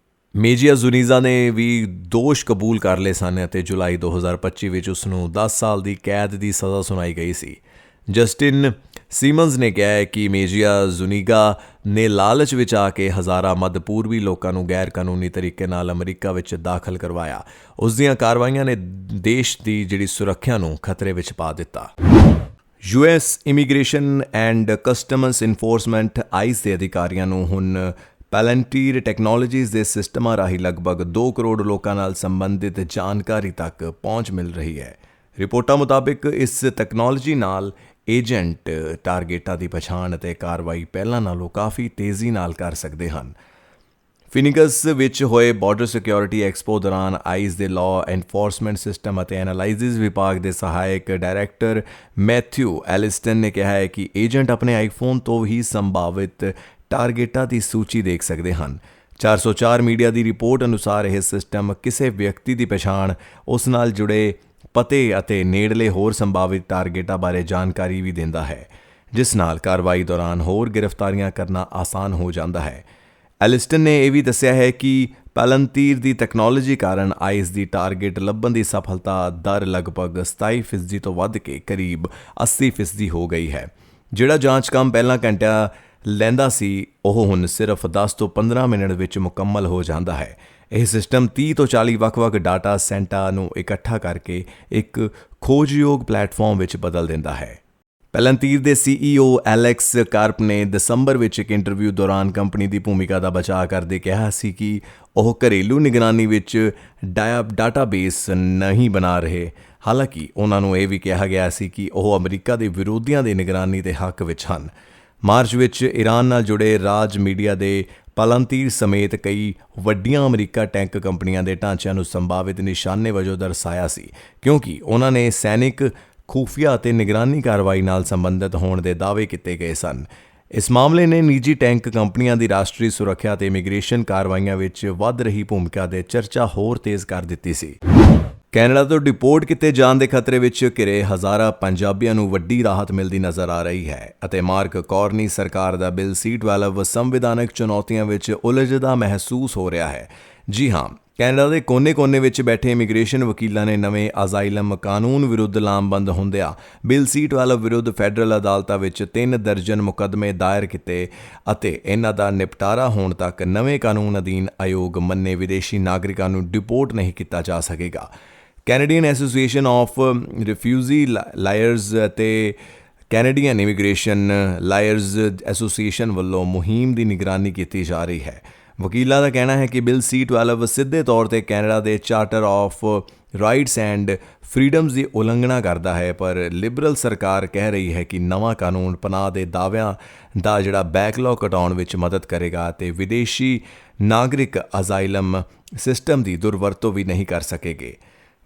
ਮੇਜ਼ੀਆ ਜ਼ੁਨੀਜ਼ਾ ਨੇ ਵੀ ਦੋਸ਼ ਕਬੂਲ ਕਰ ਲਏ ਸਨ ਅਤੇ ਜੁਲਾਈ 2025 ਵਿੱਚ ਉਸ ਨੂੰ 10 ਸਾਲ ਦੀ ਕੈਦ ਦੀ ਸਜ਼ਾ ਸੁਣਾਈ ਗਈ ਸੀ। ਜਸਟਿਨ ਸੀਮਨਜ਼ ਨੇ ਕਿਹਾ ਹੈ ਕਿ ਮੇਜ਼ੀਆ ਜ਼ੁਨੀਗਾ ਨੇ ਲਾਲਚ ਵਿੱਚ ਆ ਕੇ ਹਜ਼ਾਰਾਂ ਮੱਧ ਪੂਰਬੀ ਲੋਕਾਂ ਨੂੰ ਗੈਰ-ਕਾਨੂੰਨੀ ਤਰੀਕੇ ਨਾਲ ਅਮਰੀਕਾ ਵਿੱਚ ਦਾਖਲ ਕਰਵਾਇਆ। ਉਸ ਦੀਆਂ ਕਾਰਵਾਈਆਂ ਨੇ ਦੇਸ਼ ਦੀ ਸੁਰੱਖਿਆ ਨੂੰ ਖਤਰੇ ਵਿੱਚ ਪਾ ਦਿੱਤਾ। US immigration and customs enforcement ice ਦੇ ਅਧਿਕਾਰੀਆਂ ਨੂੰ ਹੁਣ ਪੈਲੰਟੀਰ ਟੈਕਨੋਲੋਜੀਜ਼ ਦੇ ਸਿਸਟਮਾਂ ਰਾਹੀਂ ਲਗਭਗ 2 ਕਰੋੜ ਲੋਕਾਂ ਨਾਲ ਸੰਬੰਧਿਤ ਜਾਣਕਾਰੀ ਤੱਕ ਪਹੁੰਚ ਮਿਲ ਰਹੀ ਹੈ। ਰਿਪੋਰਟਾਂ ਮੁਤਾਬਿਕ ਇਸ ਟੈਕਨੋਲੋਜੀ ਨਾਲ ਏਜੰਟ ਟਾਰਗੇਟਾਂ ਦੀ ਪਛਾਣ ਅਤੇ ਕਾਰਵਾਈ ਪਹਿਲਾਂ ਨਾਲੋਂ ਕਾਫੀ ਤੇਜ਼ੀ ਨਾਲ ਕਰ ਸਕਦੇ ਹਨ। ਫਿਨਿਕਸ ਵਿੱਚ ਹੋਏ ਬਾਰਡਰ ਸਿਕਿਉਰਿਟੀ ਐਕਸਪੋ ਦੌਰਾਨ ਆਈਸ ਦੇ ਲਾਅ ਐਨਫੋਰਸਮੈਂਟ ਸਿਸਟਮ ਅਤੇ ਐਨਾਲਾਈਸਿਸ ਵਿਭਾਗ ਦੇ ਸਹਾਇਕ ਡਾਇਰੈਕਟਰ ਮੈਥਿਊ ਐਲਿਸਟਨ ਨੇ ਕਿਹਾ ਹੈ ਕਿ ਏਜੰਟ ਆਪਣੇ ਆਈਫੋਨ ਤੋਂ ਹੀ ਸੰਭਾਵਿਤ ਟਾਰਗੇਟਾਂ ਦੀ ਸੂਚੀ ਦੇਖ ਸਕਦੇ ਹਨ। 404 ਮੀਡੀਆ ਦੀ ਰਿਪੋਰਟ ਅਨੁਸਾਰ ਇਹ ਸਿਸਟਮ ਕਿਸੇ ਵਿਅਕਤੀ ਦੀ ਪਛਾਣ, ਉਸ ਨਾਲ ਜੁੜੇ ਪਤੇ ਅਤੇ ਨੇੜਲੇ ਹੋਰ ਸੰਭਾਵਿਤ ਟਾਰਗੇਟਾਂ ਬਾਰੇ ਜਾਣਕਾਰੀ ਵੀ ਦਿੰਦਾ ਹੈ, ਜਿਸ ਨਾਲ ਕਾਰਵਾਈ ਦੌਰਾਨ ਹੋਰ ਗ੍ਰਿਫਤਾਰੀਆਂ ਕਰਨਾ ਆਸਾਨ ਹੋ ਜਾਂਦਾ ਹੈ। ਐਲਿਸਟਨ ਨੇ ਇਹ ਵੀ ਦੱਸਿਆ ਹੈ ਕਿ ਪੈਲੰਤੀਰ ਦੀ ਟੈਕਨੋਲੋਜੀ ਕਾਰਨ ਆਈਸ ਦੀ ਟਾਰਗੇਟ ਲੱਭਣ ਦੀ ਸਫਲਤਾ ਦਰ ਲਗਭਗ 27% ਤੋਂ ਵੱਧ ਕੇ ਕਰੀਬ 80% ਹੋ ਗਈ ਹੈ। ਜਿਹੜਾ ਜਾਂਚ ਕੰਮ ਪਹਿਲਾਂ ਘੰਟਿਆਂ ਲੈਂਦਾ ਸੀ ਉਹ ਹੁਣ ਸਿਰਫ 10 ਤੋਂ 15 ਮਿੰਟ ਵਿੱਚ ਮੁਕੰਮਲ ਹੋ ਜਾਂਦਾ ਹੈ। ਇਹ ਸਿਸਟਮ 30 ਤੋਂ 40 ਵੱਖ-ਵੱਖ ਡਾਟਾ ਸੈਂਟਾਂ ਨੂੰ ਇਕੱਠਾ ਕਰਕੇ ਇੱਕ ਖੋਜਯੋਗ ਪਲੇਟਫਾਰਮ ਵਿੱਚ ਬਦਲ ਦਿੰਦਾ ਹੈ। ਪੈਲੰਟੀਰ ਦੇ CEO ਐਲੈਕਸ ਕਾਰਪ ਨੇ ਦਸੰਬਰ ਵਿੱਚ ਇੱਕ ਇੰਟਰਵਿਊ ਦੌਰਾਨ ਕੰਪਨੀ ਦੀ ਭੂਮਿਕਾ ਦਾ ਬਚਾਅ ਕਰਦੇ ਕਿਹਾ ਸੀ ਕਿ ਉਹ ਘਰੇਲੂ ਨਿਗਰਾਨੀ ਵਿੱਚ ਡਾਟਾਬੇਸ ਨਹੀਂ ਬਣਾ ਰਹੇ। ਹਾਲਾਂਕਿ ਉਹਨਾਂ ਨੂੰ ਇਹ ਵੀ ਕਿਹਾ ਗਿਆ ਸੀ ਕਿ ਉਹ ਅਮਰੀਕਾ ਦੇ ਵਿਰੋਧੀਆਂ ਦੀ ਨਿਗਰਾਨੀ ਦੇ ਹੱਕ ਵਿੱਚ ਹਨ। ਮਾਰਚ ਵਿੱਚ ਈਰਾਨ ਨਾਲ ਜੁੜੇ ਰਾਜ ਮੀਡੀਆ ਦੇ ਪਾਲੰਤੀਰ ਸਮੇਤ ਕਈ ਵੱਡੀਆਂ ਅਮਰੀਕਾ ਟੈਂਕ ਕੰਪਨੀਆਂ ਦੇ ਢਾਂਚਿਆਂ ਨੂੰ ਸੰਭਾਵਿਤ ਨਿਸ਼ਾਨੇ ਵਜੋਂ ਦਰਸਾਇਆ ਸੀ, ਕਿਉਂਕਿ ਉਹਨਾਂ ਨੇ ਸੈਨਿਕ, ਖੂਫੀਆ ਅਤੇ ਨਿਗਰਾਨੀ ਕਾਰਵਾਈ ਨਾਲ ਸੰਬੰਧਿਤ ਹੋਣ ਦੇ ਦਾਅਵੇ ਕੀਤੇ ਗਏ ਸਨ। ਇਸ ਮਾਮਲੇ ਨੇ ਨਿੱਜੀ ਟੈਂਕ ਕੰਪਨੀਆਂ ਦੀ ਰਾਸ਼ਟਰੀ ਸੁਰੱਖਿਆ ਅਤੇ ਇਮੀਗ੍ਰੇਸ਼ਨ ਕਾਰਵਾਈਆਂ ਵਿੱਚ ਵੱਧ ਰਹੀ ਭੂਮਿਕਾ ਦੇ ਚਰਚਾ ਹੋਰ ਤੇਜ਼ ਕਰ ਦਿੱਤੀ ਸੀ। ਕੈਨੇਡਾ ਤੋਂ ਡਿਪੋਰਟ ਕੀਤੇ ਜਾਣ ਦੇ ਖਤਰੇ ਵਿੱਚ ਘਿਰੇ ਹਜ਼ਾਰਾਂ ਪੰਜਾਬੀਆਂ ਨੂੰ ਵੱਡੀ ਰਾਹਤ ਮਿਲਦੀ ਨਜ਼ਰ ਆ ਰਹੀ ਹੈ ਅਤੇ ਮਾਰਕ ਕਾਰਨੀ ਸਰਕਾਰ ਦਾ ਬਿੱਲ C-12 ਸੰਵਿਧਾਨਕ ਚੁਣੌਤੀਆਂ ਵਿੱਚ ਉਲਝਦਾ ਮਹਿਸੂਸ ਹੋ ਰਿਹਾ ਹੈ। ਜੀ ਹਾਂ, ਕੈਨੇਡਾ ਦੇ ਕੋਨੇ-ਕੋਨੇ ਵਿੱਚ ਬੈਠੇ ਇਮੀਗ੍ਰੇਸ਼ਨ ਵਕੀਲਾਂ ਨੇ ਨਵੇਂ ਅਜ਼ਾਈਲਮ ਕਾਨੂੰਨ ਵਿਰੁੱਧ ਲਾਮਬੰਦ ਹੁੰਦਿਆਂ ਬਿੱਲ C-12 ਵਿਰੁੱਧ ਫੈਡਰਲ ਅਦਾਲਤਾਂ ਵਿੱਚ 3 ਦਰਜਨ ਮੁਕੱਦਮੇ ਦਾਇਰ ਕੀਤੇ ਅਤੇ ਇਹਨਾਂ ਦਾ ਨਿਪਟਾਰਾ ਹੋਣ ਤੱਕ ਨਵੇਂ ਕਾਨੂੰਨ ਅਧੀਨ ਆਯੋਗ ਮੰਨੇ ਵਿਦੇਸ਼ੀ ਨਾਗਰਿਕਾਂ ਨੂੰ ਡਿਪੋਰਟ ਨਹੀਂ ਕੀਤਾ ਜਾ ਸਕੇਗਾ। Canadian association of refugee lawyers ਅਤੇ ਕੈਨੇਡੀਅਨ ਇਮੀਗ੍ਰੇਸ਼ਨ ਲਾਇਰਜ਼ ਐਸੋਸੀਏਸ਼ਨ ਵੱਲੋਂ ਮੁਹਿੰਮ ਦੀ ਨਿਗਰਾਨੀ ਕੀਤੀ ਜਾ ਰਹੀ ਹੈ। ਵਕੀਲਾਂ ਦਾ ਕਹਿਣਾ ਹੈ ਕਿ ਬਿੱਲ C-12 ਸਿੱਧੇ ਤੌਰ ਤੇ ਕੈਨੇਡਾ ਦੇ ਚਾਰਟਰ ਆਫ ਰਾਈਟਸ ਐਂਡ ਫਰੀडम्स ਦੀ ਉਲੰਘਣਾ ਕਰਦਾ ਹੈ, ਪਰ ਲਿਬਰਲ ਸਰਕਾਰ ਕਹਿ ਰਹੀ ਹੈ ਕਿ ਨਵਾਂ ਕਾਨੂੰਨ ਪਨਾਹ ਦੇ ਦਾਅਵਿਆਂ ਦਾ ਜਿਹੜਾ ਬੈਕਲੌਗ ਘਟਾਉਣ ਵਿੱਚ ਮਦਦ ਕਰੇਗਾ ਅਤੇ ਵਿਦੇਸ਼ੀ ਨਾਗਰਿਕ ਅਜ਼ਾਈਲਮ ਸਿਸਟਮ ਦੀ ਦੁਰਵਰਤੋਂ ਵੀ ਨਹੀਂ ਕਰ ਸਕੇਗੇ।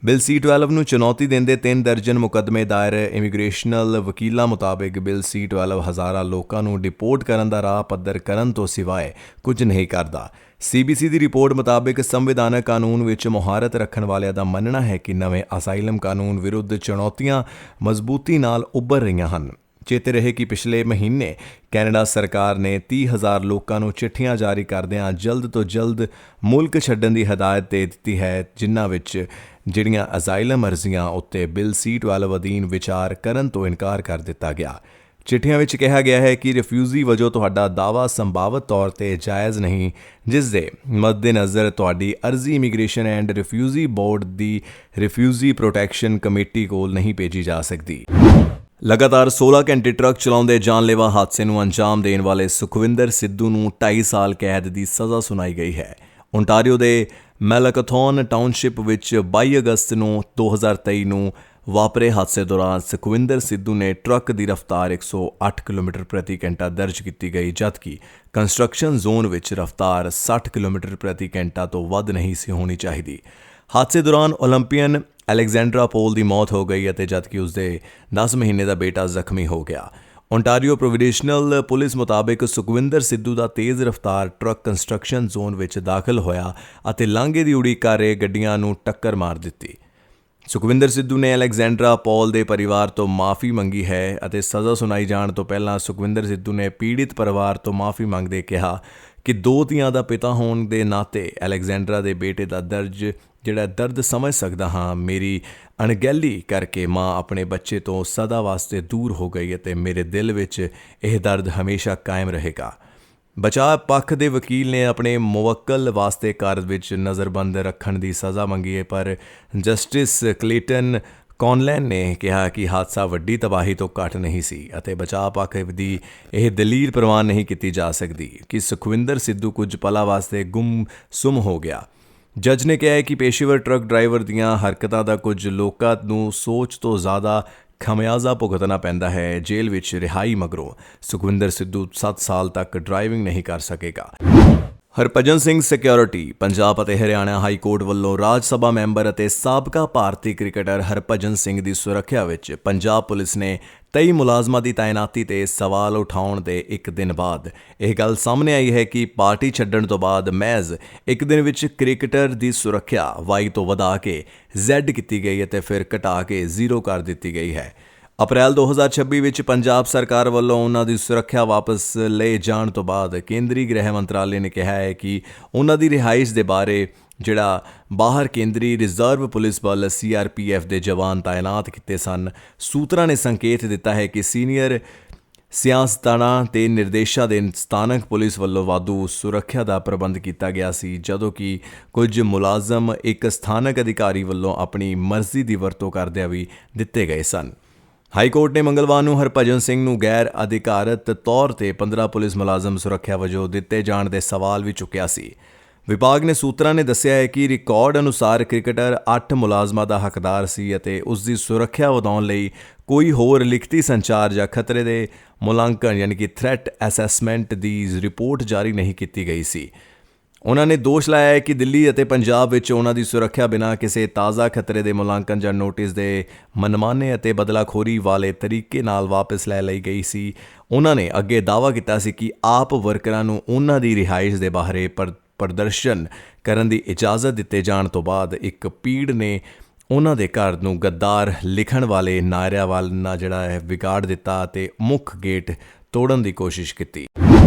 ਬਿੱਲ C-12 ਨੂੰ ਚੁਣੌਤੀ ਦਿੰਦੇ 3 ਦਰਜਨ ਮੁਕੱਦਮੇ ਦਾਇਰ ਇਮੀਗ੍ਰੇਸ਼ਨਲ ਵਕੀਲਾਂ ਮੁਤਾਬਿਕ ਬਿੱਲ C-12 ਹਜ਼ਾਰਾਂ ਲੋਕਾਂ ਨੂੰ ਡਿਪੋਰਟ ਕਰਨ ਦਾ ਰਾਹ ਪੱਧਰ ਕਰਨ ਤੋਂ ਸਿਵਾਏ ਕੁਝ ਨਹੀਂ ਕਰਦਾ। CBC ਦੀ ਰਿਪੋਰਟ ਮੁਤਾਬਿਕ ਸੰਵਿਧਾਨਕ ਕਾਨੂੰਨ ਵਿੱਚ ਮੁਹਾਰਤ ਰੱਖਣ ਵਾਲਿਆਂ ਦਾ ਮੰਨਣਾ ਹੈ ਕਿ ਨਵੇਂ ਅਸਾਈਲਮ ਕਾਨੂੰਨ ਵਿਰੁੱਧ ਚੁਣੌਤੀਆਂ ਮਜ਼ਬੂਤੀ ਨਾਲ ਉੱਭਰ ਰਹੀਆਂ ਹਨ। ਚੇਤੇ ਰਹੇ ਕਿ ਪਿਛਲੇ ਮਹੀਨੇ ਕੈਨੇਡਾ ਸਰਕਾਰ ਨੇ 30,000 ਲੋਕਾਂ ਨੂੰ ਚਿੱਠੀਆਂ ਜਾਰੀ ਕਰਦਿਆਂ ਜਲਦ ਤੋਂ ਜਲਦ ਮੁਲਕ ਛੱਡਣ ਦੀ ਹਦਾਇਤ ਦੇ ਦਿੱਤੀ ਹੈ, ਜਿਨ੍ਹਾਂ ਵਿੱਚ ਜਿਹੜੀਆਂ ਅਜ਼ਾਈਲਮ ਅਰਜ਼ੀਆਂ ਉੱਤੇ ਬਿੱਲ C-12 ਅਧੀਨ ਵਿਚਾਰ ਕਰਨ ਤੋਂ ਇਨਕਾਰ ਕਰ ਦਿੱਤਾ ਗਿਆ। ਚਿੱਠੀਆਂ ਵਿੱਚ ਕਿਹਾ ਗਿਆ ਹੈ ਕਿ ਰਿਫਿਊਜੀ ਵਜੋਂ ਤੁਹਾਡਾ ਦਾਅਵਾ ਸੰਭਾਵਤ ਤੌਰ ਤੇ ਜਾਇਜ਼ ਨਹੀਂ, ਜਿਸ ਦੇ ਮੱਦੇਨਜ਼ਰ ਤੁਹਾਡੀ ਅਰਜ਼ੀ immigration and refugee board the refugee protection committee ਕੋਲ ਨਹੀਂ ਭੇਜੀ ਜਾ ਸਕਦੀ। ਲਗਾਤਾਰ 16 ਘੰਟੇ ਟਰੱਕ ਚਲਾਉਂਦੇ ਜਾਨਲੇਵਾ ਹਾਦਸੇ ਨੂੰ ਅੰਜਾਮ ਦੇਣ ਵਾਲੇ ਸੁਖਵਿੰਦਰ ਸਿੱਧੂ ਨੂੰ 2.5 ਸਾਲ ਕੈਦ ਦੀ ਸਜ਼ਾ ਸੁਣਾਈ ਗਈ ਹੈ। ਓਨਟਾਰੀਓ ਦੇ ਮੈਲਕਥੌਨ ਟਾਊਨਸ਼ਿਪ ਵਿੱਚ 22 ਅਗਸਤ 2023 ਨੂੰ ਵਾਪਰੇ ਹਾਦਸੇ ਦੌਰਾਨ ਸੁਖਵਿੰਦਰ ਸਿੱਧੂ ਨੇ ਟਰੱਕ ਦੀ ਰਫ਼ਤਾਰ 108 ਕਿਲੋਮੀਟਰ ਪ੍ਰਤੀ ਘੰਟਾ ਦਰਜ ਕੀਤੀ ਗਈ, ਜਦਕਿ ਕੰਸਟਰਕਸ਼ਨ ਜ਼ੋਨ ਵਿੱਚ ਰਫ਼ਤਾਰ 60 ਕਿਲੋਮੀਟਰ ਪ੍ਰਤੀ ਘੰਟਾ ਤੋਂ ਵੱਧ ਨਹੀਂ ਸੀ ਹੋਣੀ ਚਾਹੀਦੀ। ਹਾਦਸੇ ਦੌਰਾਨ ਓਲੰਪੀਅਨ ਅਲੈਗਜ਼ੈਂਡਰਾ ਪੋਲ ਦੀ ਮੌਤ ਹੋ ਗਈ ਅਤੇ ਜਦਕਿ ਉਸਦੇ 10 ਮਹੀਨੇ ਦਾ ਬੇਟਾ ਜ਼ਖਮੀ ਹੋ ਗਿਆ। ਓਨਟਾਰੀਓ ਪ੍ਰੋਵਿੰਸ਼ਨਲ ਪੁਲਿਸ ਮੁਤਾਬਕ ਸੁਖਵਿੰਦਰ ਸਿੱਧੂ ਦਾ ਤੇਜ਼ ਰਫ਼ਤਾਰ ਟਰੱਕ ਕੰਸਟਰਕਸ਼ਨ ਜ਼ੋਨ ਵਿੱਚ ਦਾਖਲ ਹੋਇਆ ਅਤੇ ਲਾਂਘੇ ਦੀ ਉਡੀਕ ਕਰ ਰਹੇ ਗੱਡੀਆਂ ਨੂੰ ਟੱਕਰ ਮਾਰ ਦਿੱਤੀ। ਸੁਖਵਿੰਦਰ ਸਿੱਧੂ ਨੇ ਅਲੈਗਜ਼ੈਂਡਰਾ ਪੌਲ ਦੇ ਪਰਿਵਾਰ ਤੋਂ ਮਾਫੀ ਮੰਗੀ ਹੈ ਅਤੇ ਸਜ਼ਾ ਸੁਣਾਈ ਜਾਣ ਤੋਂ ਪਹਿਲਾਂ ਸੁਖਵਿੰਦਰ ਸਿੱਧੂ ਨੇ ਪੀੜਿਤ ਪਰਿਵਾਰ ਤੋਂ ਮਾਫੀ ਮੰਗਦੇ ਕਿਹਾ ਕਿ 2 ਧੀਆਂ ਦਾ ਪਿਤਾ ਹੋਣ ਦੇ ਨਾਤੇ ਅਲੈਗਜ਼ੈਂਡਰਾ ਦੇ ਬੇਟੇ ਦਾ ਦਰਦ ਸਮਝ ਸਕਦਾ ਹਾਂ। ਮੇਰੀ ਅਣਗਹਿਲੀ ਕਰਕੇ ਮਾਂ ਆਪਣੇ ਬੱਚੇ ਤੋਂ ਸਦਾ ਵਾਸਤੇ ਦੂਰ ਹੋ ਗਈ ਅਤੇ ਮੇਰੇ ਦਿਲ ਵਿੱਚ ਇਹ ਦਰਦ ਹਮੇਸ਼ਾ ਕਾਇਮ ਰਹੇਗਾ। ਬਚਾਅ ਪੱਖ ਦੇ ਵਕੀਲ ਨੇ ਆਪਣੇ ਮੁਵੱਕਲ ਵਾਸਤੇ ਕਾਰਜ ਵਿੱਚ ਨਜ਼ਰਬੰਦ ਰੱਖਣ ਦੀ ਸਜ਼ਾ ਮੰਗੀ ਹੈ, ਪਰ ਜਸਟਿਸ ਕਲੇਟਨ ਕੌਨਲੈਨ ਨੇ ਕਿਹਾ ਕਿ ਹਾਦਸਾ ਵੱਡੀ ਤਬਾਹੀ ਤੋਂ ਘੱਟ ਨਹੀਂ ਸੀ ਅਤੇ ਬਚਾਅ ਪੱਖ ਦੀ ਇਹ ਦਲੀਲ ਪ੍ਰਵਾਨ ਨਹੀਂ ਕੀਤੀ ਜਾ ਸਕਦੀ ਕਿ ਸੁਖਵਿੰਦਰ ਸਿੱਧੂ ਕੁਝ ਪਲਾਂ ਵਾਸਤੇ ਗੁੰਮਸੁੰਮ ਹੋ ਗਿਆ। ਜੱਜ ਨੇ ਕਿਹਾ ਕਿ ਪੇਸ਼ੇਵਰ ਟਰੱਕ ਡਰਾਈਵਰ ਦੀਆਂ ਹਰਕਤਾਂ ਦਾ ਕੁਝ ਲੋਕਾਂ ਨੂੰ ਸੋਚ ਤੋਂ ਜ਼ਿਆਦਾ ਖਮਿਆਜ਼ਾ ਭੁਗਤਣਾ ਪੈਂਦਾ ਹੈ। ਜੇਲ੍ਹ ਵਿੱਚ ਰਿਹਾਈ ਮਗਰੋਂ ਸੁਖਵਿੰਦਰ ਸਿੱਧੂ 7 ਸਾਲ ਤੱਕ ਡਰਾਈਵਿੰਗ ਨਹੀਂ ਕਰ ਸਕੇਗਾ। ਹਰਭਜਨ ਸਿੰਘ ਸਿਕਿਉਰਿਟੀ ਪੰਜਾਬ ਅਤੇ ਹਰਿਆਣਾ ਹਾਈ ਕੋਰਟ ਵੱਲੋਂ ਰਾਜ ਸਭਾ ਮੈਂਬਰ ਅਤੇ ਸਾਬਕਾ ਭਾਰਤੀ ਕ੍ਰਿਕਟਰ ਹਰਭਜਨ ਸਿੰਘ ਦੀ ਸੁਰੱਖਿਆ ਵਿੱਚ ਪੰਜਾਬ ਪੁਲਿਸ ਨੇ 23 ਮੁਲਾਜ਼ਮਾਂ ਦੀ ਤਾਇਨਾਤੀ ਤੇ ਸਵਾਲ ਉਠਾਉਣ ਦੇ ਇੱਕ ਦਿਨ ਬਾਅਦ ਇਹ ਗੱਲ ਸਾਹਮਣੇ ਆਈ ਹੈ ਕਿ ਪਾਰਟੀ ਛੱਡਣ ਤੋਂ ਬਾਅਦ ਮਹਿਜ਼ ਇੱਕ ਦਿਨ ਵਿੱਚ ਕ੍ਰਿਕਟਰ ਦੀ ਸੁਰੱਖਿਆ Y ਤੋਂ ਵਧਾ ਕੇ Z ਕੀਤੀ ਗਈ ਅਤੇ ਫਿਰ ਘਟਾ ਕੇ 0 ਕਰ ਦਿੱਤੀ ਗਈ ਹੈ। ਅਪ੍ਰੈਲ 2026 ਵਿੱਚ ਪੰਜਾਬ ਸਰਕਾਰ ਵੱਲੋਂ ਉਹਨਾਂ ਦੀ ਸੁਰੱਖਿਆ ਵਾਪਸ ਲਏ ਜਾਣ ਤੋਂ ਬਾਅਦ ਕੇਂਦਰੀ ਗ੍ਰਹਿ ਮੰਤਰਾਲੇ ਨੇ ਕਿਹਾ ਹੈ ਕਿ ਉਹਨਾਂ ਦੀ ਰਿਹਾਇਸ਼ ਦੇ ਬਾਰੇ ਜਿਹੜਾ ਬਾਹਰ ਕੇਂਦਰੀ ਰਿਜ਼ਰਵ ਪੁਲਿਸ ਬਲ CRPF ਦੇ ਜਵਾਨ ਤਾਇਨਾਤ ਕੀਤੇ ਸਨ। ਸੂਤਰਾਂ ਨੇ ਸੰਕੇਤ ਦਿੱਤਾ ਹੈ ਕਿ ਸੀਨੀਅਰ ਸਿਆਸਤਦਾਨਾਂ ਤੇ ਨਿਰਦੇਸ਼ਾਂ ਦੇ ਸਥਾਨਕ ਪੁਲਿਸ ਵੱਲੋਂ ਵਾਧੂ ਸੁਰੱਖਿਆ ਦਾ ਪ੍ਰਬੰਧ ਕੀਤਾ ਗਿਆ ਸੀ, ਜਦੋਂ ਕਿ ਕੁਝ ਮੁਲਾਜ਼ਮ ਇੱਕ ਸਥਾਨਕ ਅਧਿਕਾਰੀ ਵੱਲੋਂ ਆਪਣੀ ਮਰਜ਼ੀ ਦੀ ਵਰਤੋਂ ਕਰਦਿਆਂ ਵੀ ਦਿੱਤੇ ਗਏ ਸਨ। ਹਾਈ ਕੋਰਟ ਨੇ ਮੰਗਲਵਾਰ ਨੂੰ ਹਰਭਜਨ ਸਿੰਘ ਨੂੰ ਗੈਰ ਅਧਿਕਾਰਤ ਤੌਰ ਤੇ 15 ਪੁਲਿਸ ਮੁਲਾਜ਼ਮ ਸੁਰੱਖਿਆ ਵਜੋਂ ਦਿੱਤੇ ਜਾਣ ਦੇ ਸਵਾਲ ਵੀ ਚੁੱਕਿਆ ਸੀ। ਵਿਭਾਗ ਨੇ ਸੂਤਰਾਂ ਨੇ ਦੱਸਿਆ ਹੈ ਕਿ ਰਿਕਾਰਡ ਅਨੁਸਾਰ ਕ੍ਰਿਕਟਰ 8 ਮੁਲਾਜ਼ਮਾਂ ਦਾ ਹੱਕਦਾਰ ਸੀ ਅਤੇ ਉਸ ਦੀ ਸੁਰੱਖਿਆ ਵਧਾਉਣ ਲਈ ਕੋਈ ਹੋਰ ਲਿਖਤੀ ਸੰਚਾਰ ਜਾਂ ਖਤਰੇ ਦੇ ਮੁਲਾਂਕਣ ਯਾਨੀ ਕਿ ਥ੍ਰੈਟ ਅਸੈਸਮੈਂਟ ਦੀ ਰਿਪੋਰਟ ਜਾਰੀ ਨਹੀਂ ਕੀਤੀ ਗਈ ਸੀ। ਉਹਨਾਂ ਨੇ ਦੋਸ਼ ਲਾਇਆ ਹੈ ਕਿ ਦਿੱਲੀ ਅਤੇ ਪੰਜਾਬ ਵਿੱਚ ਉਹਨਾਂ ਦੀ ਸੁਰੱਖਿਆ ਬਿਨਾਂ ਕਿਸੇ ਤਾਜ਼ਾ ਖਤਰੇ ਦੇ ਮੁਲਾਂਕਣ ਜਾਂ ਨੋਟਿਸ ਦੇ ਮਨਮਾਨੇ ਅਤੇ ਬਦਲਾਖੋਰੀ ਵਾਲੇ ਤਰੀਕੇ ਨਾਲ ਵਾਪਸ ਲੈ ਲਈ ਗਈ ਸੀ। ਉਹਨਾਂ ਨੇ ਅੱਗੇ ਦਾਅਵਾ ਕੀਤਾ ਸੀ ਕਿ ਆਪ ਵਰਕਰਾਂ ਨੂੰ ਉਹਨਾਂ ਦੀ ਰਿਹਾਇਸ਼ ਦੇ ਬਾਹਰ ਪ੍ਰਦਰਸ਼ਨ ਕਰਨ ਦੀ ਇਜਾਜ਼ਤ ਦਿੱਤੇ ਜਾਣ ਤੋਂ ਬਾਅਦ ਇੱਕ ਭੀੜ ਨੇ ਉਹਨਾਂ ਦੇ ਘਰ ਨੂੰ ਗੱਦਾਰ ਲਿਖਣ ਵਾਲੇ ਨਾਅਰਿਆਂ ਵੱਲ ਵਿਗਾੜ ਦਿੱਤਾ ਅਤੇ ਮੁੱਖ ਗੇਟ ਤੋੜਨ ਦੀ ਕੋਸ਼ਿਸ਼ ਕੀਤੀ।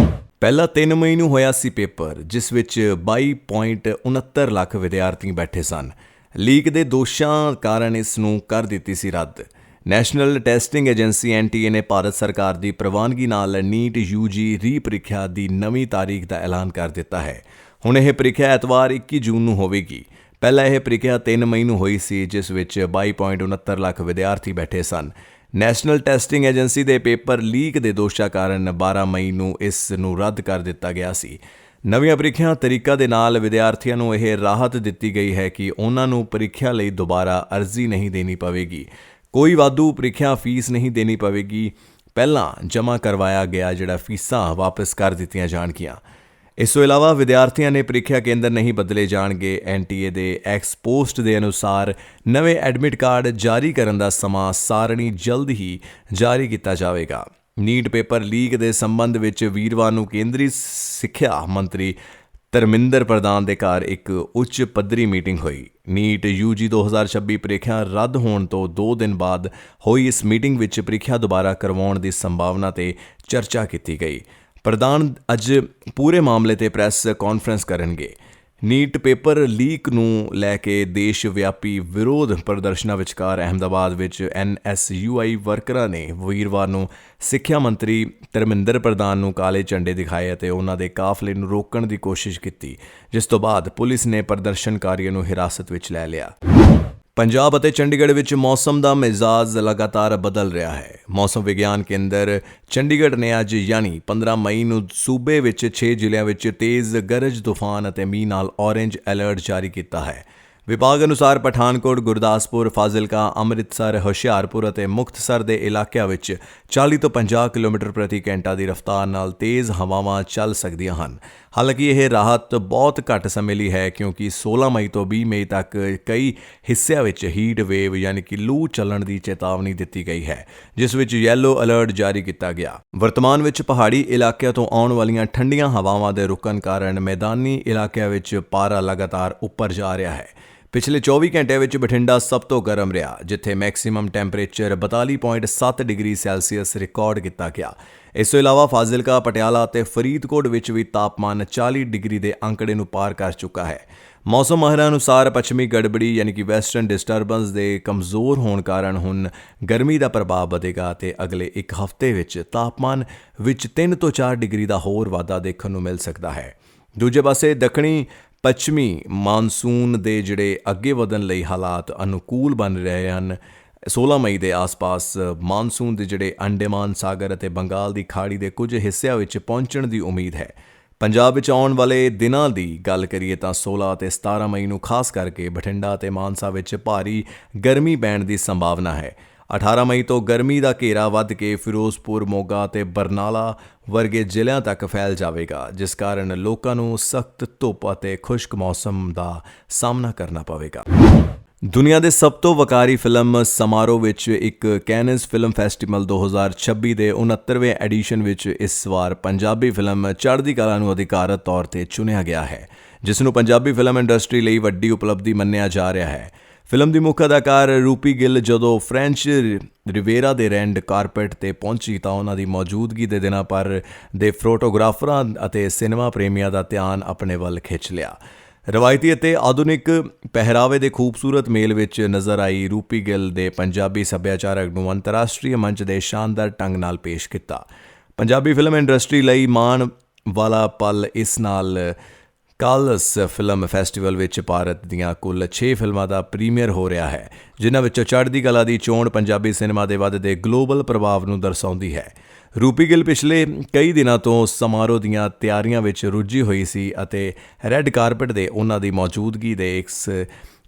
ਪਹਿਲਾ 3 ਮਈ ਨੂੰ ਹੋਇਆ ਸੀ ਪੇਪਰ, ਜਿਸ ਵਿੱਚ 22.69 ਲੱਖ ਵਿਦਿਆਰਥੀ ਬੈਠੇ ਸਨ। ਲੀਕ ਦੇ ਦੋਸ਼ਾਂ ਕਾਰਨ ਇਸ ਨੂੰ ਕਰ ਦਿੱਤੀ ਸੀ ਰੱਦ। ਨੈਸ਼ਨਲ ਟੈਸਟਿੰਗ ਏਜੰਸੀ NTA ਨੇ ਭਾਰਤ ਸਰਕਾਰ ਦੀ ਪ੍ਰਵਾਨਗੀ ਨਾਲ ਨੀਟ UG ਰੀ ਪ੍ਰੀਖਿਆ ਦੀ ਨਵੀਂ ਤਾਰੀਖ ਦਾ ਐਲਾਨ ਕਰ ਦਿੱਤਾ ਹੈ। ਹੁਣ ਇਹ ਪ੍ਰੀਖਿਆ ਐਤਵਾਰ 21 ਜੂਨ ਨੂੰ ਹੋਵੇਗੀ। ਪਹਿਲਾਂ ਇਹ ਪ੍ਰੀਖਿਆ 3 ਮਈ ਨੂੰ ਹੋਈ ਸੀ, ਜਿਸ ਵਿੱਚ 22.69 ਲੱਖ ਵਿਦਿਆਰਥੀ ਬੈਠੇ ਸਨ। ਨੈਸ਼ਨਲ ਟੈਸਟਿੰਗ ਏਜੰਸੀ ਦੇ ਪੇਪਰ ਲੀਕ ਦੇ ਦੋਸ਼ਾਂ ਕਾਰਨ 12 ਮਈ ਨੂੰ ਇਸ ਨੂੰ ਰੱਦ ਕਰ ਦਿੱਤਾ ਗਿਆ ਸੀ। ਨਵੀਆਂ ਪ੍ਰੀਖਿਆ ਤਰੀਕਾ ਦੇ ਨਾਲ ਵਿਦਿਆਰਥੀਆਂ ਨੂੰ ਇਹ ਰਾਹਤ ਦਿੱਤੀ ਗਈ ਹੈ ਕਿ ਉਹਨਾਂ ਨੂੰ ਪ੍ਰੀਖਿਆ ਲਈ ਦੁਬਾਰਾ ਅਰਜ਼ੀ ਨਹੀਂ ਦੇਣੀ ਪਵੇਗੀ। ਕੋਈ ਵਾਧੂ ਪ੍ਰੀਖਿਆ ਫੀਸ ਨਹੀਂ ਦੇਣੀ ਪਵੇਗੀ। ਪਹਿਲਾਂ ਜਮ੍ਹਾਂ ਕਰਵਾਇਆ ਗਿਆ ਫੀਸਾਂ ਵਾਪਸ ਕਰ ਦਿੱਤੀਆਂ ਜਾਣਗੀਆਂ। ਇਸ ਤੋਂ ਇਲਾਵਾ ਵਿਦਿਆਰਥੀਆਂ ਨੇ ਪ੍ਰੀਖਿਆ ਕੇਂਦਰ ਨਹੀਂ ਬਦਲੇ ਜਾਣਗੇ। NTA ਦੇ ਐਕਸ ਪੋਸਟ ਦੇ ਅਨੁਸਾਰ ਨਵੇਂ ਐਡਮਿਟ ਕਾਰਡ ਜਾਰੀ ਕਰਨ ਦਾ ਸਮਾਂ ਸਾਰਣੀ ਜਲਦ ਹੀ ਜਾਰੀ ਕੀਤਾ ਜਾਵੇਗਾ। ਨੀਟ ਪੇਪਰ ਲੀਕ ਦੇ ਸੰਬੰਧ ਵਿੱਚ ਵੀਰਵਾਰ ਨੂੰ ਕੇਂਦਰੀ ਸਿੱਖਿਆ ਮੰਤਰੀ ਧਰਮਿੰਦਰ ਪ੍ਰਧਾਨ ਦੇ ਘਰ ਇੱਕ ਉੱਚ ਪੱਧਰੀ ਮੀਟਿੰਗ ਹੋਈ। ਨੀਟ UG 2026 ਪ੍ਰੀਖਿਆ ਰੱਦ ਹੋਣ ਤੋਂ 2 ਦਿਨ ਬਾਅਦ ਹੋਈ ਇਸ ਮੀਟਿੰਗ ਵਿੱਚ ਪ੍ਰੀਖਿਆ ਦੁਬਾਰਾ ਕਰਵਾਉਣ ਦੀ ਸੰਭਾਵਨਾ ਤੇ ਚਰਚਾ ਕੀਤੀ ਗਈ। ਪ੍ਰਧਾਨ ਅੱਜ ਪੂਰੇ ਮਾਮਲੇ ਤੇ ਪ੍ਰੈਸ ਕਾਨਫਰੰਸ ਕਰਨਗੇ। ਨੀਟ ਪੇਪਰ ਲੀਕ ਨੂੰ ਲੈ ਕੇ ਦੇਸ਼ ਵਿਆਪੀ ਵਿਰੋਧ ਪ੍ਰਦਰਸ਼ਨਾਂ ਵਿਚਕਾਰ ਅਹਿਮਦਾਬਾਦ ਵਿੱਚ NSUI ਵਰਕਰਾਂ ਨੇ ਵੀਰਵਾਰ ਨੂੰ ਸਿੱਖਿਆ ਮੰਤਰੀ ਧਰਮਿੰਦਰ ਪ੍ਰਧਾਨ ਨੂੰ ਕਾਲੇ ਝੰਡੇ ਦਿਖਾਏ ਅਤੇ ਉਹਨਾਂ ਦੇ ਕਾਫਲੇ ਨੂੰ ਰੋਕਣ ਦੀ ਕੋਸ਼ਿਸ਼ ਕੀਤੀ, ਜਿਸ ਤੋਂ ਬਾਅਦ ਪੁਲਿਸ ਨੇ ਪ੍ਰਦਰਸ਼ਨਕਾਰੀਆਂ ਨੂੰ ਹਿਰਾਸਤ ਵਿੱਚ ਲੈ ਲਿਆ। ਪੰਜਾਬ ਅਤੇ ਚੰਡੀਗੜ੍ਹ ਵਿੱਚ ਮੌਸਮ ਦਾ ਮਿਜ਼ਾਜ ਲਗਾਤਾਰ ਬਦਲ ਰਿਹਾ ਹੈ। ਮੌਸਮ ਵਿਗਿਆਨ ਕੇਂਦਰ ਚੰਡੀਗੜ੍ਹ ਨੇ ਅੱਜ ਯਾਨੀ 15 ਮਈ ਨੂੰ ਸੂਬੇ ਵਿੱਚ 6 ਜ਼ਿਲ੍ਹਿਆਂ ਵਿੱਚ ਤੇਜ਼ ਗਰਜ ਤੂਫਾਨ ਅਤੇ ਮੀਂਹ ਨਾਲ ਔਰੇਂਜ ਅਲਰਟ ਜਾਰੀ ਕੀਤਾ ਹੈ। ਵਿਭਾਗ ਅਨੁਸਾਰ ਪਠਾਨਕੋਟ, ਗੁਰਦਾਸਪੁਰ, ਫਾਜ਼ਿਲਕਾ, ਅੰਮ੍ਰਿਤਸਰ, ਹੁਸ਼ਿਆਰਪੁਰ ਅਤੇ ਮੁਕਤਸਰ ਦੇ ਇਲਾਕਿਆਂ ਵਿੱਚ 40 ਤੋਂ 50 ਕਿਲੋਮੀਟਰ ਪ੍ਰਤੀ ਘੰਟਾ ਦੀ ਰਫ਼ਤਾਰ ਨਾਲ ਤੇਜ਼ ਹਵਾਵਾਂ ਚੱਲ ਸਕਦੀਆਂ ਹਨ। ਹਾਲਾਂਕਿ ਇਹ ਰਾਹਤ ਬਹੁਤ ਘੱਟ ਸਮੇਂ ਲਈ ਹੈ, ਕਿਉਂਕਿ 16 ਮਈ ਤੋਂ 20 ਮਈ ਤੱਕ ਕਈ ਹਿੱਸਿਆਂ ਵਿੱਚ ਹੀਟ ਵੇਵ ਯਾਨੀ ਕਿ ਲੂ ਚੱਲਣ ਦੀ ਚੇਤਾਵਨੀ ਦਿੱਤੀ ਗਈ ਹੈ, ਜਿਸ ਵਿੱਚ ਯੈਲੋ ਅਲਰਟ ਜਾਰੀ ਕੀਤਾ ਗਿਆ। ਵਰਤਮਾਨ ਵਿੱਚ ਪਹਾੜੀ ਇਲਾਕਿਆਂ ਤੋਂ ਆਉਣ ਵਾਲੀਆਂ ਠੰਡੀਆਂ ਹਵਾਵਾਂ ਦੇ ਰੁਕਣ ਕਾਰਨ ਮੈਦਾਨੀ ਇਲਾਕਿਆਂ ਵਿੱਚ ਪਾਰਾ ਲਗਾਤਾਰ ਉੱਪਰ ਜਾ ਰਿਹਾ ਹੈ। ਪਿਛਲੇ 24 ਘੰਟਿਆਂ ਵਿੱਚ ਬਠਿੰਡਾ ਸਭ ਤੋਂ ਗਰਮ ਰਿਹਾ, ਜਿੱਥੇ maximum temperature 42.7 degree Celsius record ਕੀਤਾ ਗਿਆ। ਇਸ ਤੋਂ ਇਲਾਵਾ ਫਾਜ਼ਿਲਕਾ, ਪਟਿਆਲਾ ਅਤੇ ਫਰੀਦਕੋਟ ਵਿੱਚ ਵੀ ਤਾਪਮਾਨ 40 ਡਿਗਰੀ ਦੇ ਅੰਕੜੇ ਨੂੰ ਪਾਰ ਕਰ ਚੁੱਕਾ ਹੈ। ਮੌਸਮ ਮਾਹਿਰਾਂ ਅਨੁਸਾਰ ਪੱਛਮੀ ਗੜਬੜੀ ਯਾਨੀ ਕਿ ਵੈਸਟਰਨ ਡਿਸਟਰਬੈਂਸ ਦੇ ਕਮਜ਼ੋਰ ਹੋਣ ਕਾਰਨ ਹੁਣ ਗਰਮੀ ਦਾ ਪ੍ਰਭਾਵ ਵਧੇਗਾ ਅਤੇ ਅਗਲੇ ਇੱਕ ਹਫ਼ਤੇ ਵਿੱਚ ਤਾਪਮਾਨ ਵਿੱਚ 3 ਤੋਂ 4 ਡਿਗਰੀ ਦਾ ਹੋਰ ਵਾਧਾ ਦੇਖਣ ਨੂੰ ਮਿਲ ਸਕਦਾ ਹੈ। ਦੂਜੇ ਪਾਸੇ ਦੱਖਣੀ ਪੱਛਮੀ ਮਾਨਸੂਨ ਦੇ ਅੱਗੇ ਵਧਣ ਲਈ ਹਾਲਾਤ ਅਨੁਕੂਲ ਬਣ ਰਹੇ ਹਨ। 16 ਮਈ ਦੇ ਆਸ-ਪਾਸ ਮਾਨਸੂਨ ਦੇ ਅੰਡੇਮਾਨ ਸਾਗਰ ਅਤੇ ਬੰਗਾਲ ਦੀ ਖਾੜੀ ਦੇ ਕੁਝ ਹਿੱਸਿਆਂ ਵਿੱਚ ਪਹੁੰਚਣ ਦੀ ਉਮੀਦ ਹੈ। ਪੰਜਾਬ ਵਿੱਚ ਆਉਣ ਵਾਲੇ ਦਿਨਾਂ ਦੀ ਗੱਲ ਕਰੀਏ ਤਾਂ 16 ਅਤੇ 17 ਮਈ ਨੂੰ ਖਾਸ ਕਰਕੇ ਬਠਿੰਡਾ ਅਤੇ ਮਾਨਸਾ ਵਿੱਚ ਭਾਰੀ ਗਰਮੀ ਪੈਣ ਦੀ ਸੰਭਾਵਨਾ ਹੈ। 18 ਮਈ ਤੋਂ ਗਰਮੀ ਦਾ ਘੇਰਾ ਵੱਧ ਕੇ ਫਿਰੋਜ਼ਪੁਰ, ਮੋਗਾ ਅਤੇ ਬਰਨਾਲਾ ਵਰਗੇ ਜ਼ਿਲ੍ਹਿਆਂ ਤੱਕ ਫੈਲ ਜਾਵੇਗਾ, ਜਿਸ ਕਾਰਨ ਲੋਕਾਂ ਨੂੰ ਸਖਤ ਧੁੱਪ ਅਤੇ ਖੁਸ਼ਕ ਮੌਸਮ ਦਾ ਸਾਹਮਣਾ ਕਰਨਾ ਪਵੇਗਾ। ਦੁਨੀਆ ਦੇ ਸਭ ਤੋਂ ਵਕਾਰੀ ਫਿਲਮ ਸਮਾਰੋਹ ਵਿੱਚ ਇੱਕ ਕੈਨਸ ਫਿਲਮ ਫੈਸਟੀਵਲ 2026 ਦੇ 69ਵੇਂ ਐਡੀਸ਼ਨ ਵਿੱਚ ਇਸ ਵਾਰ ਪੰਜਾਬੀ ਫਿਲਮ ਚੜ੍ਹਦੀ ਕਲਾ ਨੂੰ ਅਧਿਕਾਰਤ ਤੌਰ ਤੇ ਚੁਣਿਆ ਗਿਆ ਹੈ, ਜਿਸ ਨੂੰ ਪੰਜਾਬੀ ਫਿਲਮ ਇੰਡਸਟਰੀ ਲਈ ਵੱਡੀ ਉਪਲਬਧੀ ਮੰਨਿਆ ਜਾ ਰਿਹਾ ਹੈ। ਫਿਲਮ ਦੀ ਮੁੱਖ ਅਦਾਕਾਰ ਰੂਪੀ ਗਿੱਲ ਜਦੋਂ ਫ੍ਰੈਂਚ ਰਿਵੇਰਾ ਦੇ ਰੈਂਡ ਕਾਰਪੇਟ ਤੇ ਪਹੁੰਚੀ ਤਾਂ ਉਹਨਾਂ ਦੀ ਮੌਜੂਦਗੀ ਦੇ ਦਿਨਾਂ ਭਰ ਦੇ ਫੋਟੋਗ੍ਰਾਫਰਾਂ ਅਤੇ ਸਿਨੇਮਾ ਪ੍ਰੇਮੀਆਂ ਦਾ ਧਿਆਨ ਆਪਣੇ ਵੱਲ ਖਿੱਚ ਲਿਆ। ਰਵਾਇਤੀ ਅਤੇ ਆਧੁਨਿਕ ਪਹਿਰਾਵੇ ਦੇ ਖੂਬਸੂਰਤ ਮੇਲ ਵਿੱਚ ਨਜ਼ਰ ਆਈ ਰੂਪੀ ਗਿੱਲ ਦੇ ਪੰਜਾਬੀ ਸੱਭਿਆਚਾਰਕ ਨੂੰ ਅੰਤਰਰਾਸ਼ਟਰੀ ਮੰਚ ਦੇ ਸ਼ਾਨਦਾਰ ਢੰਗ ਨਾਲ ਪੇਸ਼ ਕੀਤਾ। ਪੰਜਾਬੀ ਫਿਲਮ ਇੰਡਸਟਰੀ ਲਈ ਮਾਣ ਵਾਲਾ ਪਲ ਇਸ ਨਾਲ ਕਾਲਸ ਫਿਲਮ ਫੈਸਟੀਵਲ ਵਿੱਚ ਭਾਰਤ ਦੀਆਂ ਕੁੱਲ 6 ਫਿਲਮਾਂ ਦਾ ਪ੍ਰੀਮੀਅਰ ਹੋ ਰਿਹਾ ਹੈ, ਜਿਨ੍ਹਾਂ ਵਿੱਚੋਂ ਚੜ੍ਹਦੀ ਕਲਾ ਦੀ ਚੋਣ ਪੰਜਾਬੀ ਸਿਨੇਮਾ ਦੇ ਵੱਧਦੇ ਗਲੋਬਲ ਪ੍ਰਭਾਵ ਨੂੰ ਦਰਸਾਉਂਦੀ ਹੈ। ਰੂਪੀ ਗਿੱਲ ਪਿਛਲੇ ਕਈ ਦਿਨਾਂ ਤੋਂ ਸਮਾਰੋਹ ਦੀਆਂ ਤਿਆਰੀਆਂ ਵਿੱਚ ਰੁੱਝੀ ਹੋਈ ਸੀ ਅਤੇ ਰੈੱਡ ਕਾਰਪਟ ਦੇ ਉਹਨਾਂ ਦੀ ਮੌਜੂਦਗੀ ਦੇ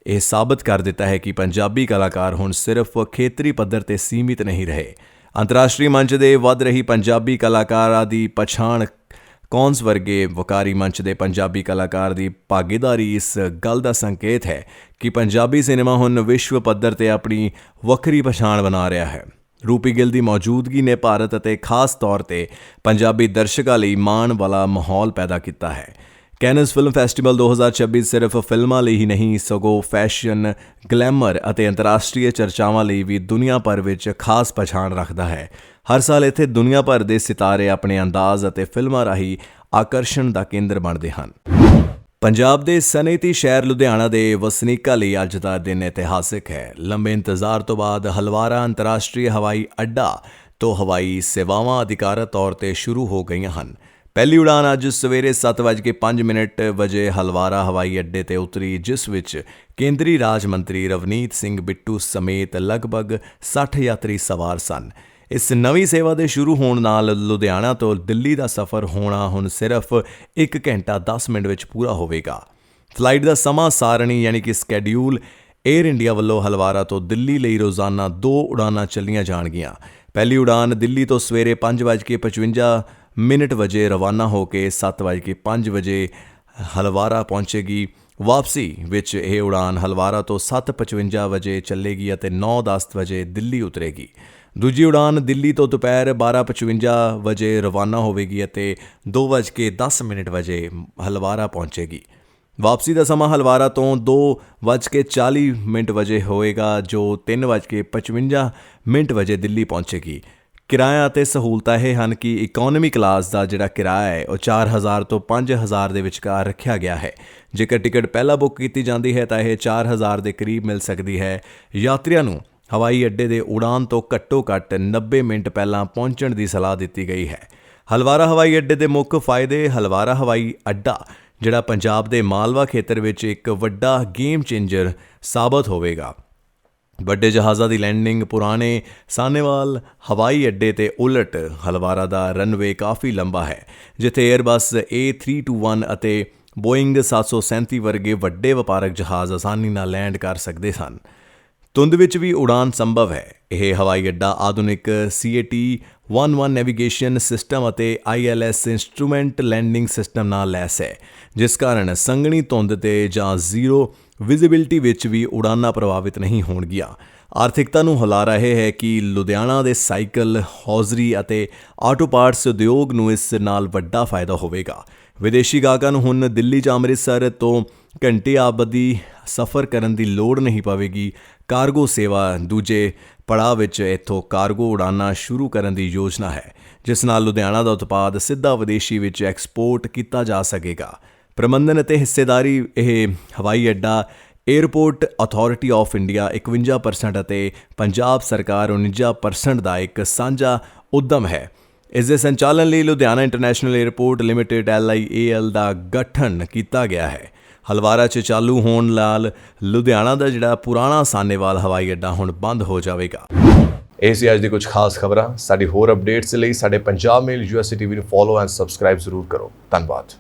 ਇਹ ਸਾਬਤ ਕਰ ਦਿੱਤਾ ਹੈ ਕਿ ਪੰਜਾਬੀ ਕਲਾਕਾਰ ਹੁਣ ਸਿਰਫ ਖੇਤਰੀ ਪੱਧਰ ਤੇ ਸੀਮਿਤ ਨਹੀਂ ਰਹੇ। ਅੰਤਰਰਾਸ਼ਟਰੀ ਮੰਚ ਦੇ ਵੱਧ ਰਹੀ ਪੰਜਾਬੀ ਕਲਾਕਾਰਾਂ ਦੀ ਪਛਾਣ ਕੌਂਸ ਵਰਗੇ ਵਕਾਰੀ ਮੰਚ ਦੇ ਪੰਜਾਬੀ ਕਲਾਕਾਰ ਦੀ ਭਾਗੀਦਾਰੀ ਇਸ ਗੱਲ ਦਾ ਸੰਕੇਤ ਹੈ ਕਿ ਪੰਜਾਬੀ ਸਿਨੇਮਾ ਹੁਣ ਵਿਸ਼ਵ ਪੱਧਰ ਤੇ ਆਪਣੀ ਵੱਖਰੀ ਪਛਾਣ ਬਣਾ ਰਿਹਾ ਹੈ। ਰੂਪੀ ਗਿੱਲ ਦੀ ਮੌਜੂਦਗੀ ਨੇ ਭਾਰਤ ਅਤੇ ਖਾਸ ਤੌਰ ਤੇ ਪੰਜਾਬੀ ਦਰਸ਼ਕਾਂ ਲਈ ਮਾਣ ਵਾਲਾ ਮਾਹੌਲ ਪੈਦਾ ਕੀਤਾ ਹੈ। ਕੈਨਸ ਫਿਲਮ ਫੈਸਟੀਵਲ 2026 ਸਿਰਫ ਫਿਲਮਾਂ ਲਈ ਹੀ ਨਹੀਂ ਸਗੋਂ ਫੈਸ਼ਨ, ਗਲੈਮਰ ਅਤੇ ਅੰਤਰਰਾਸ਼ਟਰੀ ਚਰਚਾਵਾਂ ਲਈ ਵੀ ਦੁਨੀਆ ਭਰ ਵਿੱਚ ਖਾਸ ਪਛਾਣ ਰੱਖਦਾ ਹੈ। ਹਰ ਸਾਲ ਇੱਥੇ ਦੁਨੀਆ ਭਰ ਦੇ ਸਿਤਾਰੇ ਆਪਣੇ ਅੰਦਾਜ਼ ਅਤੇ ਫਿਲਮਾਂ ਰਾਹੀਂ ਆਕਰਸ਼ਣ ਦਾ ਕੇਂਦਰ ਬਣਦੇ ਹਨ। ਪੰਜਾਬ ਦੇ ਸਨਅਤੀ ਸ਼ਹਿਰ ਲੁਧਿਆਣਾ ਦੇ ਵਸਨੀਕਾਂ ਲਈ ਅੱਜ ਦਾ ਦਿਨ ਇਤਿਹਾਸਿਕ ਹੈ। ਲੰਬੇ ਇੰਤਜ਼ਾਰ ਤੋਂ ਬਾਅਦ ਹਲਵਾਰਾ ਅੰਤਰਰਾਸ਼ਟਰੀ ਹਵਾਈ ਅੱਡਾ ਤੋਂ ਹਵਾਈ ਸੇਵਾਵਾਂ ਅਧਿਕਾਰਤ ਤੌਰ ਤੇ ਸ਼ੁਰੂ ਹੋ ਗਈਆਂ ਹਨ। ਪਹਿਲੀ ਉਡਾਨ ਅੱਜ ਸਵੇਰੇ 7:05 ਵਜੇ ਹਲਵਾਰਾ ਹਵਾਈ ਅੱਡੇ ਤੇ ਉਤਰੀ, ਜਿਸ ਵਿੱਚ ਕੇਂਦਰੀ ਰਾਜ ਮੰਤਰੀ ਰਵਨੀਤ ਸਿੰਘ ਬਿੱਟੂ ਸਮੇਤ ਲਗਭਗ 60 ਯਾਤਰੀ ਸਵਾਰ ਸਨ। ਇਸ ਨਵੀਂ ਸੇਵਾ ਦੇ ਸ਼ੁਰੂ ਹੋਣ ਨਾਲ ਲੁਧਿਆਣਾ ਤੋਂ ਦਿੱਲੀ ਦਾ ਸਫ਼ਰ ਹੋਣਾ ਹੁਣ ਸਿਰਫ 1 ਘੰਟਾ 10 ਮਿੰਟ ਵਿੱਚ ਪੂਰਾ ਹੋਵੇਗਾ। ਫਲਾਈਟ ਦਾ ਸਮਾਂ ਸਾਰਣੀ ਯਾਨੀ ਕਿ ਸਕੈਡਿਊਲ ਏਅਰ ਇੰਡੀਆ ਵੱਲੋਂ ਹਲਵਾਰਾ ਤੋਂ ਦਿੱਲੀ ਲਈ ਰੋਜ਼ਾਨਾ 2 ਉਡਾਨਾਂ ਚੱਲੀਆਂ ਜਾਣਗੀਆਂ। ਪਹਿਲੀ ਉਡਾਨ ਦਿੱਲੀ ਤੋਂ ਸਵੇਰੇ 5:55 ਵਜੇ ਰਵਾਨਾ ਹੋ ਕੇ 7:05 ਵਜੇ ਹਲਵਾਰਾ ਪਹੁੰਚੇਗੀ। ਵਾਪਸੀ ਵਿੱਚ ਇਹ ਉਡਾਨ ਹਲਵਾਰਾ ਤੋਂ 7:55 ਵਜੇ ਚੱਲੇਗੀ ਅਤੇ 9:10 ਵਜੇ ਦਿੱਲੀ ਉਤਰੇਗੀ। ਦੂਜੀ ਉਡਾਨ ਦਿੱਲੀ ਤੋਂ ਦੁਪਹਿਰ 12:55 ਵਜੇ ਰਵਾਨਾ ਹੋਵੇਗੀ ਅਤੇ 2:10 ਵਜੇ ਹਲਵਾਰਾ ਪਹੁੰਚੇਗੀ। ਵਾਪਸੀ ਦਾ ਸਮਾਂ ਹਲਵਾਰਾ ਤੋਂ 2:40 ਵਜੇ ਹੋਵੇਗਾ, ਜੋ 3:55 ਵਜੇ ਦਿੱਲੀ ਪਹੁੰਚੇਗੀ। ਕਿਰਾਇਆ ਅਤੇ ਸਹੂਲਤਾਂ ਇਹ ਹਨ ਕਿ ਇਕਨੋਮੀ ਕਲਾਸ ਦਾ ਜਿਹੜਾ ਕਿਰਾਇਆ ਹੈ ਉਹ 4000 ਤੋਂ 5000 ਦੇ ਵਿਚਕਾਰ ਰੱਖਿਆ ਗਿਆ ਹੈ। ਜੇਕਰ ਟਿਕਟ ਪਹਿਲਾਂ ਬੁੱਕ ਕੀਤੀ ਜਾਂਦੀ ਹੈ ਤਾਂ ਇਹ 4000 ਦੇ ਕਰੀਬ ਮਿਲ ਸਕਦੀ ਹੈ। ਯਾਤਰੀਆਂ ਨੂੰ ਹਵਾਈ ਅੱਡੇ ਦੇ ਉਡਾਨ ਤੋਂ ਘੱਟੋ-ਘੱਟ 90 ਮਿੰਟ ਪਹਿਲਾਂ ਪਹੁੰਚਣ ਦੀ ਸਲਾਹ ਦਿੱਤੀ ਗਈ ਹੈ। ਹਲਵਾਰਾ ਹਵਾਈ ਅੱਡੇ ਦੇ ਮੁੱਖ ਫਾਇਦੇ। ਹਲਵਾਰਾ ਹਵਾਈ ਅੱਡਾ ਜਿਹੜਾ ਪੰਜਾਬ ਦੇ ਮਾਲਵਾ ਖੇਤਰ ਵਿੱਚ ਇੱਕ ਵੱਡਾ ਗੇਮ ਚੇਂਜਰ ਸਾਬਤ ਹੋਵੇਗਾ। ਵੱਡੇ ਜਹਾਜ਼ਾਂ ਦੀ ਲੈਂਡਿੰਗ ਪੁਰਾਣੇ ਸਾਨੇਵਾਲ ਹਵਾਈ ਅੱਡੇ ਤੇ ਉਲਟ ਹਲਵਾਰਾ ਦਾ ਰਨਵੇ ਕਾਫੀ ਲੰਬਾ ਹੈ, ਜਿੱਥੇ ਏਅਰਬਸ A321 ਅਤੇ ਬੋਇੰਗ 737 ਵਰਗੇ ਵੱਡੇ ਵਪਾਰਕ ਜਹਾਜ਼ ਆਸਾਨੀ ਨਾਲ ਲੈਂਡ ਕਰ ਸਕਦੇ ਸਨ। ਧੁੰਦ ਵਿੱਚ ਵੀ ਉਡਾਨ ਸੰਭਵ ਹੈ। ਇਹ ਹਵਾਈ ਅੱਡਾ ਆਧੁਨਿਕ CAT-11 ਨੈਵੀਗੇਸ਼ਨ ਸਿਸਟਮ ਅਤੇ ILS ਇੰਸਟਰੂਮੈਂਟ ਲੈਂਡਿੰਗ ਸਿਸਟਮ ਨਾਲ ਲੈਸ ਹੈ, ਜਿਸ ਕਾਰਨ ਸੰਘਣੀ ਧੁੰਦ ਤੇ ਜਾਂ ਜ਼ੀਰੋ ਵਿਜ਼ਿਬਿਲਿਟੀ ਵਿੱਚ ਵੀ ਉਡਾਨਾਂ ਪ੍ਰਭਾਵਿਤ ਨਹੀਂ ਹੋਣਗੀਆਂ। ਆਰਥਿਕਤਾ ਨੂੰ ਹਿਲਾ ਰਿਹਾ ਹੈ ਕਿ ਲੁਧਿਆਣਾ ਦੇ ਸਾਈਕਲ, ਹੌਜ਼ਰੀ ਅਤੇ ਆਟੋ ਪਾਰਟਸ ਉਦਯੋਗ ਨੂੰ ਇਸ ਨਾਲ ਵੱਡਾ ਫਾਇਦਾ ਹੋਵੇਗਾ। ਵਿਦੇਸ਼ੀ ਗਾਹਕਾਂ ਨੂੰ ਹੁਣ ਦਿੱਲੀ ਜਾਂ ਅੰਮ੍ਰਿਤਸਰ ਤੋਂ ਘੰਟੇ ਆਬਾਦੀ ਸਫ਼ਰ ਕਰਨ ਦੀ ਲੋੜ ਨਹੀਂ ਪਵੇਗੀ। ਕਾਰਗੋ ਸੇਵਾ ਦੂਜੇ ਪੜਾਅ ਵਿੱਚ ਇੱਥੋਂ ਕਾਰਗੋ ਉਡਾਨਾਂ ਸ਼ੁਰੂ ਕਰਨ ਦੀ ਯੋਜਨਾ ਹੈ, ਜਿਸ ਨਾਲ ਲੁਧਿਆਣਾ ਦਾ ਉਤਪਾਦ ਸਿੱਧਾ ਵਿਦੇਸ਼ੀ ਵਿੱਚ ਐਕਸਪੋਰਟ ਕੀਤਾ ਜਾ ਸਕੇਗਾ। ਪ੍ਰਬੰਧਨ ਅਤੇ ਹਿੱਸੇਦਾਰੀ। ਇਹ ਹਵਾਈ ਅੱਡਾ ਏਅਰਪੋਰਟ ਅਥਾਰਟੀ ਆਫ ਇੰਡੀਆ 51% ਅਤੇ ਪੰਜਾਬ ਸਰਕਾਰ 49% ਦਾ ਇੱਕ ਸਾਂਝਾ ਉੱਦਮ ਹੈ। ਇਸ ਦੇ ਸੰਚਾਲਨ ਲਈ Ludhiana international airport limited LIAL ਦਾ ਗਠਨ ਕੀਤਾ ਗਿਆ ਹੈ। ਹਲਵਾਰਾ 'ਚ ਚਾਲੂ ਹੋਣ ਨਾਲ ਲੁਧਿਆਣਾ ਦਾ ਜਿਹੜਾ ਪੁਰਾਣਾ ਸਾਨੇਵਾਲ ਹਵਾਈ ਅੱਡਾ ਹੁਣ ਬੰਦ ਹੋ ਜਾਵੇਗਾ। ਇਹ ਸੀ ਅੱਜ ਦੀ ਕੁਝ ਖਾਸ ਖਬਰਾਂ। ਸਾਡੀ ਹੋਰ ਅਪਡੇਟਸ ਲਈ ਸਾਡੇ ਪੰਜਾਬ ਮੇਲ USA TV ਨੂੰ ਫੋਲੋ ਐਂਡ ਸਬਸਕ੍ਰਾਈਬ ਜ਼ਰੂਰ ਕਰੋ। ਧੰਨਵਾਦ।